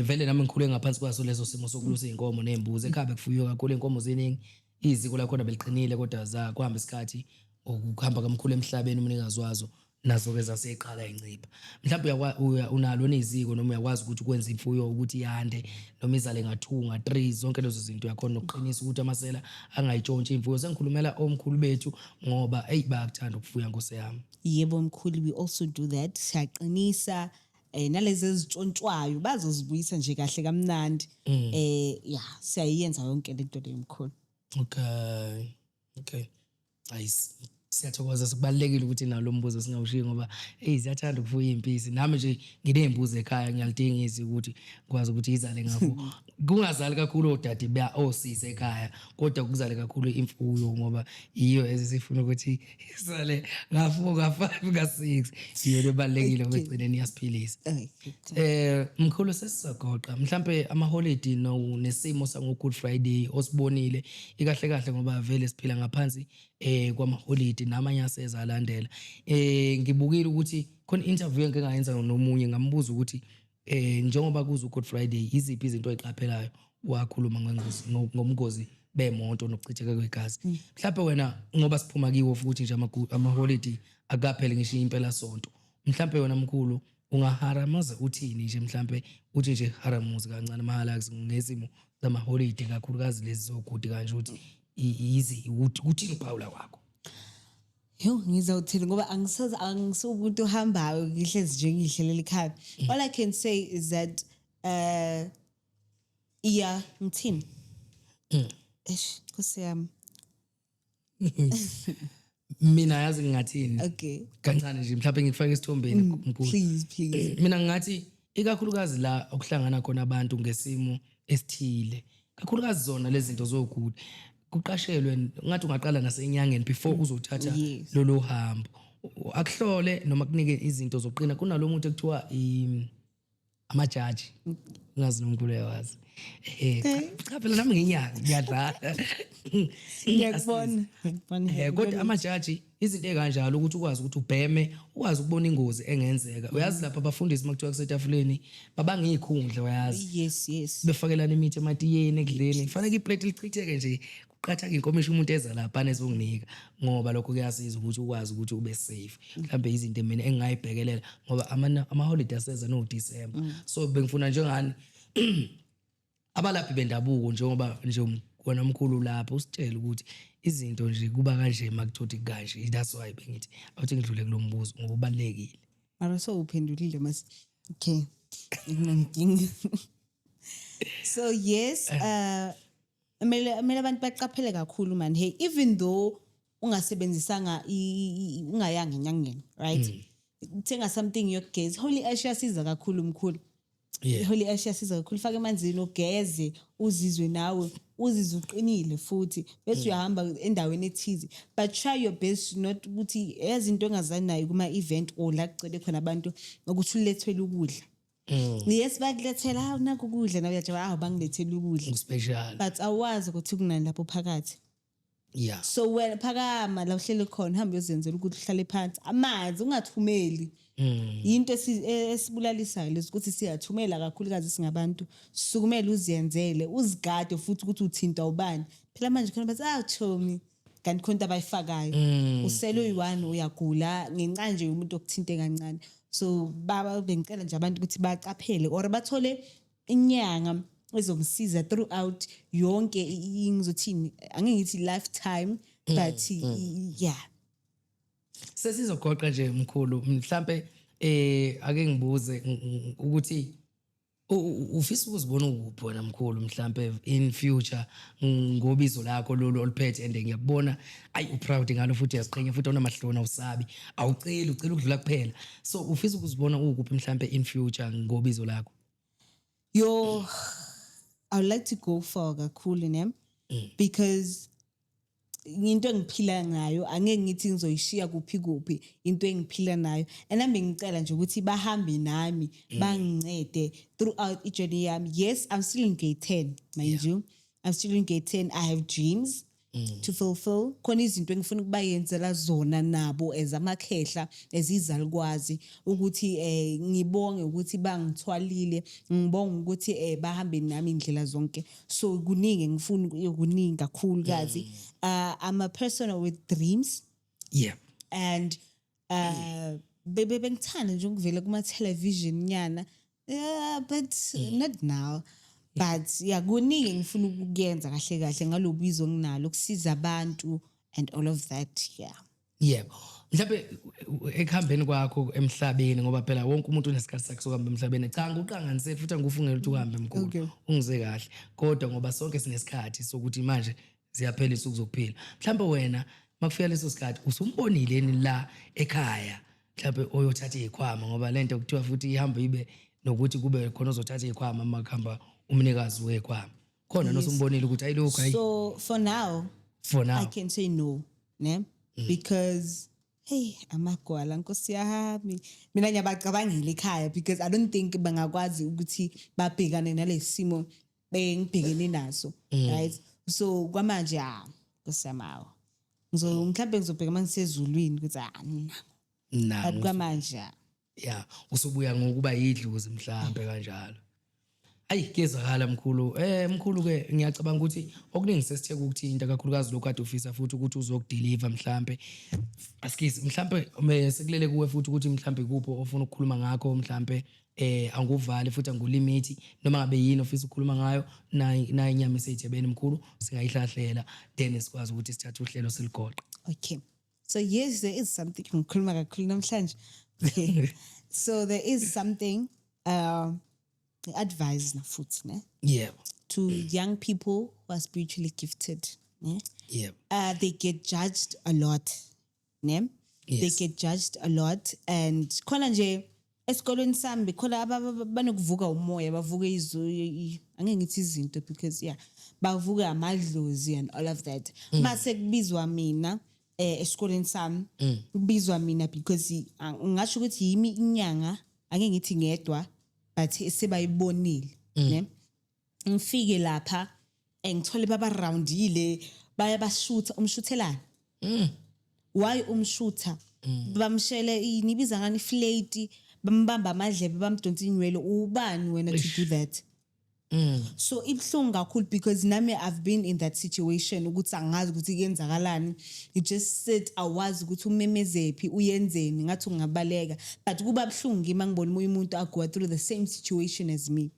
vele nami ngikhule ngaphansi kwaso leso simo sokulusa inkomo nezimbuzi ekhaya kufuyiwe kakhulu inkomo ziningi iziko lakhona beliqinile kodwa za kuhamba isikhathi ukuhamba kamkhulu emhlabeni umnikazi wazo nazo ke zaseqala incipha mhlawumbe unalo neziko noma uyakwazi ukuthi ukwenza imfuyo ukuthi yande noma izale nga2 nga3 zonke lezo zinto yakhona nokuqinisa ukuthi amasela angayitshontshe imfuyo sengikhulumela omkhulu bethu ngoba bayakuthanda ukufuya ngoseyami yebo mkhulu we also do that. Siyaqinisa nalezi ezitshontshwayo bazozibuyisa nje kahle kamnandi. Yeah, siyayenza yonke lento le mkhulu. Okay ayis siyathokoza sikubalekile ukuthi nalo mbuzo singawushiyi ngoba ziyathanda ukufuya impisi nami nje nginezimbuzi ekhaya ngiyalidingisa ukuthi kwazi ukuthi izale ngapho kungazali kakhulu odade osise ekhaya kodwa kuzale kakhulu imfuyo ngoba iyo esifuna ukuthi izale ngafo nga5 nga6 iyo lebalekile ukugcineni yasiphilisa mkhulu sesisagoqa mhlambe ama holiday nesimo sango Good Friday osibonile ikahle kahle ngoba vele siphila ngaphansi kwama holiday namanye aseza alandela ngibukile ukuthi khona interview engike ngayenza nomunye ngambuza ukuthi njengoba kuza Good Friday iziphi izinto oyiqaphelayo wakhuluma ngomgozi bemoto nokuchitheka kwegazi mhlawumbe wena ngoba siphuma kiwo futhi nje ama holiday akaphele ngisho impela sonto mhlawumbe wena mkhulu ungaharamaza uthini nje mhlawumbe uthi nje haramuzi kancane mahalax ngezimo zama holiday kakhulukazi lezi zogudi kanje ukuthi izi uthini uPaula wakho Ngizawuthini ngoba angisukumuntu ohambayo ngihlezi nje ngihlelela ekhaya. All I can say is that ngithini? Nkosi yami. Mina yazi ngingathini Okay. kancane nje mhlawumbe ngikufake isithombeni mkhulu Please. mina ngathi ikakhulukazi la okuhlangana khona abantu ngesimo esithile kakhulukazi zona lezi zinto zogudi kuqashelwe ngathi ungaqala nasenyangeni before uzothatha lolo hambo akuhlole noma kunike izinto zoqina kunalo muntu ekuthiwa amajaji ngazi nomkhulu yawazi cha phela nami nginyanga ngiyadlala Ngiyakubona. kodwa amajaji izinto ekanjalo ukuthi ukwazi ukuthi ubheme ukwazi ukubona ingozi engenzeka uyazi lapha abafundisi makuthiwa kusetafuleni babangikhundla uyazi Yes. befakelana imithi ematiyeni ekudleni kufanele iplate lichitheke nje kuqhatha inkomisha umuntu eza lapha nezonginika ngoba lokho kuyasiza ukuthi ukwazi ukuthi ube safe mhlambe izinto mina engingayibhekelela ngoba ama holiday aseza no December so bengifuna njengani abalaphi bendabuko njengoba nje wona mkhulu lapha usitshela ukuthi izinto nje kuba kanje makuthothi kanje that's why bengithi awuthi ngidlule kulombuzo ngoba ubalekile Mara so uphendulile mas. Okay. Nginenkinga. So yes, kumele abantu baqaphele kakhulu man. Hey, even though ungasebenzisanga ungayanga enyangeni, right? Thenga something yokugeza. Holy Ash yasiza kakhulu mkhulu. Holy Ash yasiza kakhulu. Faka emanzini ugeze uzizwe nawe uzizwe uqinile futhi bese uyahamba endaweni ethize but try your best not ukuthi ezinto engazani nayo kuma event or la kucede khona abantu ukuthi ulethele ukudla. Yes bakulethela naku ukudla nawe uyathi bangilethele ukudla special but awazi ukuthi kunani lapho phakathi. So wena phakama la uhlele khona hamba uyozenzela ukuthi uhlale phansi amanzi ungathumeli into esibulalisayo lesi ukuthi siyathumela kakhulukazi singabantu sukumele uziyenzele uzigade futhi ukuthi uthinta ubani phela manje khona bathi Chomi kanti khona abayifakayo uselo uyi1 uyagula ngenxa nje umuntu okuthinte kancane so baba bengicela nje abantu ukuthi baqaphele or bathole inyanga ezomsiza throughout yonke ngizothini angeke ngithi lifetime but yeah sesizogoqa nje mkhulu mhlambe ake ngibuze ukuthi ufisa ukuzibona ukuphi wena mkhulu mhlambe in future ngobizo lakho lolu oliphethe and ngiyakubona ayi uproud ngalo futhi uyaziqhenya futhi awunamahloni awusabi awucela ucela ukudlula kuphela so ufisa ukuzibona ukuphi mhlambe in future ngobizo lakho yo I would like to go for kakhulu ne because into engiphila ngayo angeke ngithi ngizoyishiya kuphi into engiphila nayo and nami ngicela nje ukuthi bahambe nami bangincede throughout ijourney yami yes I'm still in grade 10 mind you I'm still in grade 10 I have dreams to fulfill khona izinto engifuna ukubayenzela zona nabo ezamakhehla ezizalukwazi ukuthi ngibonge ukuthi bangithwalile ngibonga ukuthi bahambe nami indlela zonke so kuningi ngifuna ukuningi kakhulu kazi I'm a person with dreams yeah and bengithanda nje ukuvela kuma television nyana but not now but kuningi ngifuna ukuyenza kahle ngalobizo nginalo ukusiza abantu and all of that yebo mhlawumbe ekuhambeni kwakho emhlabeni ngoba phela wonke umuntu unesikhathi sakhe sokuhamba emhlabeni cha ngiqanganise futhi angifungele ukuthi uhambe mkhulu ungize kahle kodwa ngoba sonke sinesikhathi sokuthi manje ziyaphela isuku zokuphila mhlawumbe wena makufika leso sikhathi usumbonile la ekhaya mhlawumbe oyothatha izikhwama ngoba lento kuthiwa futhi ihamba ibe nokuthi kube khona ozothatha izikhwama makhamba umnikazi wekhwama khona nosumbonile ukuthi ayilokho hayi so for now I can say no ne because hey amagwala nkosi yami mina ngiyabacabangela ekhaya because I don't think bangakwazi ukuthi babhekane nalesimo bengibhekene naso right so kwamanje kusemawo mhlawumbe ngizobheka mangisezulwini ukuthi na kwamanje yeah usubuya ngokuba yidluzi mhlawumbe kanjalo ayi kezakhala mkhulu mkhulu ke ngiyacabanga ukuthi okuningi sesithe ukuthinta kakhulukazi lokho kade ufisa futhi ukuthi uzokudeliver mhlambe askizi mhlambe sekulele kuwe futhi ukuthi mhlambe kupho ofuna ukukhuluma ngakho mhlambe anguvale futhi angulimit noma ngabe yini ofisa ukukhuluma ngayo na inyama eseyithebeni mkhulu singayihlahlela then sikwazi ukuthi sithathe uhlelo siligoqa okay so yes there is something ngikhuluma kakhulu namhlanje so there is something advise na futhi ne yeah to young people who are spiritually gifted ne yeah they get judged a lot ne they get judged a lot and khona nje esikolweni sami khona banokuvuka umoya bavuka angeke ngithi izinto because bavuka amadlozi and all of that mase kubizwa mina esikolweni sami kubizwa mina because ngisho ukuthi yimi inyanga angeke ngithi ngedwa but sebayibonile ne ngifike lapha ngithole baba roundile bayabashutha umshuthelana why umshutha bamshele inibiza ngani flate bambamba amadlebe bamdonsa inywele ubani wena to do that so ibhlungu kakhulu because nami I've been in that situation ukuthi angazi ukuthi kuyenzakalani you just said awazi ukuthi umemezephi uyenzeni ngathi ungabaleka but kuba bhlungu ngima ngibona umuntu go through the same situation as me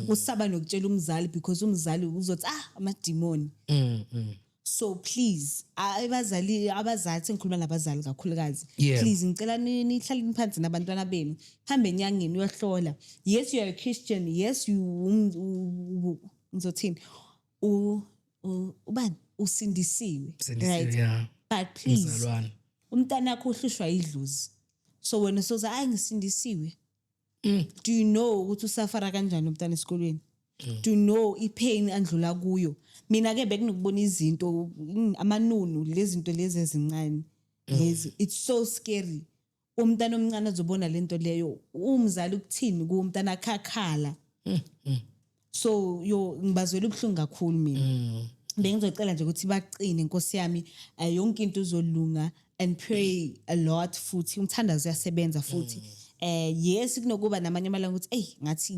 usaba nokutshela umzali because umzali uzothi amademoni so please abazali ngikhuluma nabazali kakhulukazi please ngicela nihlale phansi nabantwana benu hambe enyangeni uyohlola yes you are a Christian yes you ngizothini ubani usindisiwe right but please umntana wakho uhlushwa idlozi so wena soza ngisindisiwe do you know ukuthi usafara kanjani umntana esikolweni to know ipain andlula kuyo mina ke bekunokubona izinto amanunu lezi zinto lezi ezincane lezi it's so scary umntana omncane azobona lento leyo umzali ukuthini kumntana akhakhala so ngibazwela ubhlungu kakhulu mina bengizocela nje ukuthi baqine Nkosi yami yonke into izolunga and pray a lot futhi umthandazo uyasebenza futhi Yes kunokuba namanye amalanga ukuthi ngathi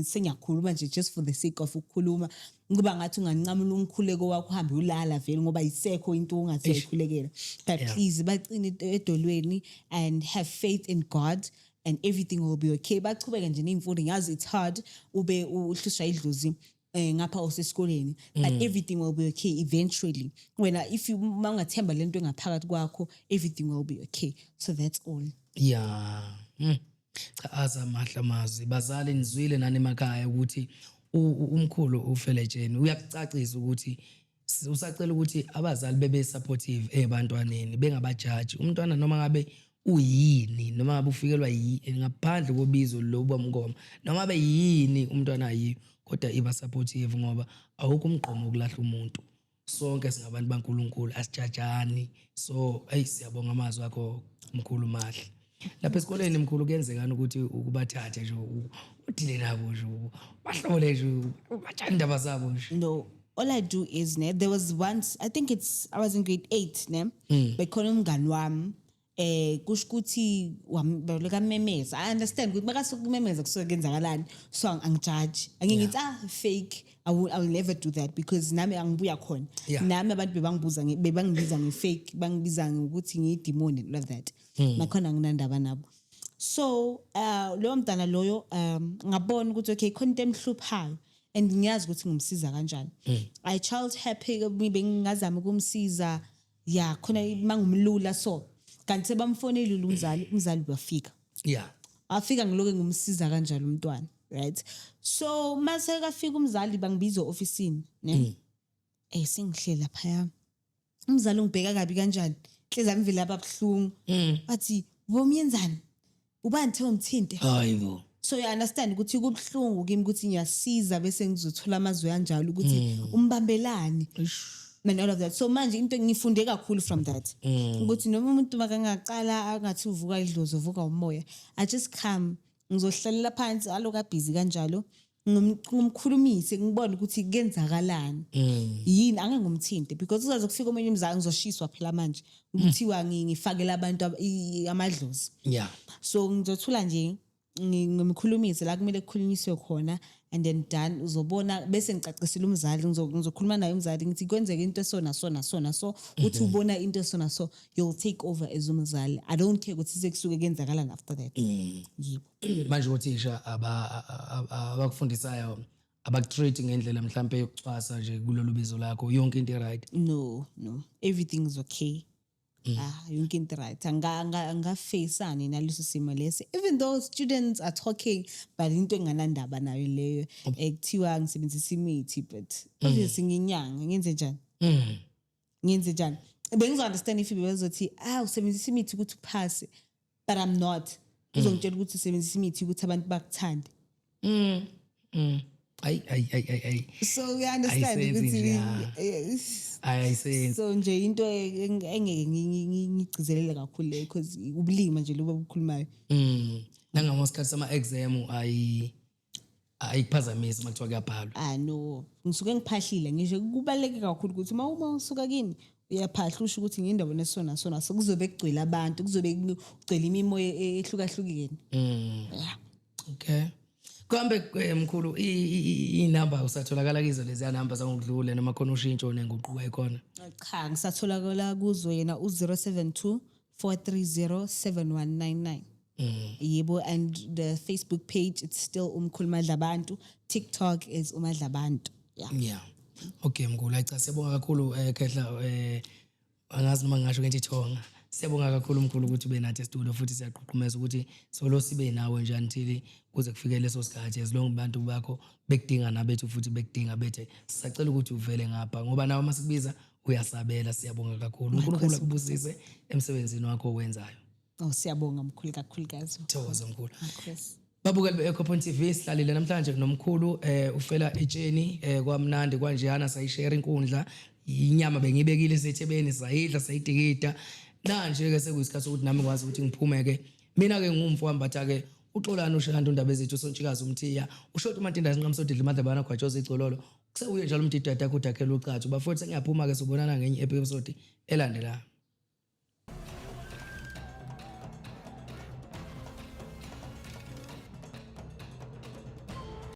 sengiyakhuluma nje just for the sake of ukukhuluma kuba ngathi ungancamula umkhuleko wakho uhambe ulala vele ngoba isekho into ongathi uyayikhulekela but please baqine edolweni and have faith in God and everything will be okay. Bachubeka nje nemfundo ngiyazi it's hard ube uhlusha idlozi ngapha usesikoleni but everything will be okay eventually. If you mangathemba lento engaphakathi kwakho everything will be okay. So that's all. Yeah. Cha azamahla mazi bazali nizwile nani emakhaya ukuthi umkhulu uFeletsheni uyakucacisa ukuthi usacela ukuthi abazali bebe supportive ebantwaneni bengabajaji umntwana noma ngabe uyini noma ngabe ufikelwa ngaphandle kobizo lokuba mngoma noma ngabe yini umntwana ayi kodwa iba supportive ngoba awukho umgqomo ukulahla umuntu sonke singabantu baNkulunkulu asijajani so siyabonga amazwi akho mkhulu mahle lapha esikoleni mkhulu kuyenzekana ukuthi ukubathathe nje udile nabo nje bahlole nje bajani indaba zabo nje. No, all I do is there was once I was in grade 8 bekhona umngani wami kusho ukuthi wambaleka memeza. I understand ukuthi makasukumemeza kusuke kenzakalani so angijudge angithi fake. I will never do that because nami angibuya khona nami abantu bebangibiza ngefake bangibiza ngokuthi ngiyidemon and all of that nakhona nginandaba nabo. So lo mntana loyo ngabona ukuthi okay khona into emhluphayo and ngiyazi ukuthi ngimsiza kanjani. I child happy bengingazama ukumsiza khona mangumlula so kanti sebamfonela umzali wafika afika ngiloke ngumsiza kanjalo umntwana right. So mase kafika umzali bangibiza officeini ne sengihlela phaya umzali ungibheka kabi kanjani hleza mvela ababhlungu bathi bomyenzani ubani the umthinte hayibo. So you understand ukuthi kubhlungu kimi ukuthi ngiyasiza bese ngizothola amazwi kanjalo ukuthi umbambelani and all of that. So manje into ngifunde kakhulu from that ukuthi noma umuntu makangaqala angathi uvuka idlozi uvuka umoya I just come ngizohlalela phansi aloka busy kanjalo ngumkhulumise ngibone ukuthi kuyenzakalani yini angengumthinte because uzaze kufika omunye umzali ngizoshiswa phela manje ukuthiwa ngifakela abantu amadlozi so ngizothula nje ngimkhulumise la kumele kukhulunyiswe khona and then done uzobona bese ngicacisela umzali ngizokhuluma naye umzali ngithi kwenzeka into esona so uthi ubona into esona so you'll take over as umzali. I don't care ukuthi sekusuke kenzakala after that. Yibo manje uthisha abakufundisayo abakutreat ngendlela mhlambe yokucwasa nje kulolu bizo lakho yonke into right? No everything is okay. Yonke into right angafacani naleso simo lesi even though students are talking but into enganandaba nayo leyo ekuthiwa ngisebenzisa imithi but obviously nginyanga ngenze njani bengizo understand if bezothi usebenzisa imithi ukuthi uphase but I'm not uzongitshela ukuthi usebenzisa imithi ukuthi abantu bakuthande ay so you understand ukuthi I see. So nje into engeke ngigcizelele kakhulu le because ubulima nje lobo bukhulumayo nangamosikhathi sama exam ayikuphazamisa makuthiwa kuyabhalwa. No ngisuke ngiphahlile ngisho kubaleke kakhulu ukuthi uma usuka kini uyaphahla usho ukuthi ngindaba nesona so kuzobe kugcwele abantu kuzobe kugcwele imimoya ehlukahlukene. Okay. Kambe mkhulu inamba usatholakala kizo lezi namba zangokudlula noma khona ushintsho nenguquko ekhona? Cha ngisatholakala kuzo yena u072 430 7199. Yebo and the Facebook page it's still uMkhulumadlabantu. TikTok is uMadlabantu. Yeah. Okay mkhulu cha siyabonga kakhulu Khehla angazi noma ngisho ngento ithonga. Siyabonga kakhulu mkhulu ukuthi ube nathi studio futhi siyaqhuqhumeza ukuthi solo sibe nawe nje until kuze kufike leso sikhathi as long abantu bakho bekudinga nabethu futhi bekudinga bethe sisacela ukuthi uvele ngapha ngoba nawe masikubiza uyasabela. Siyabonga kakhulu uNkulunkulu akubusise emsebenzini wakho owenzayo. Siyabonga mkhulu kakhulukazi. Thokoza mkhulu. Babukeli beEcoPoint TV sihlalile namhlanje nomkhulu uFeletsheni kwamnandi kwanjeyana sayishare inkundla inyama bengibekile sethebeni sayidla sayidikida nanje ke sekuyisikhathi ukuthi nami ngikwazi ukuthi ngiphumeke mina ke ngumfowambatha ke uXolani uShanda undaba ezethu uSontshikazi umthiya uShota uMantindana sinqamsodidla imadlabana kwaJose Igcololo kusewuye njalo umdidada yakho udakhela ucathi bafowethu sengiyaphuma ke sobonana ngenye episode elandelayo.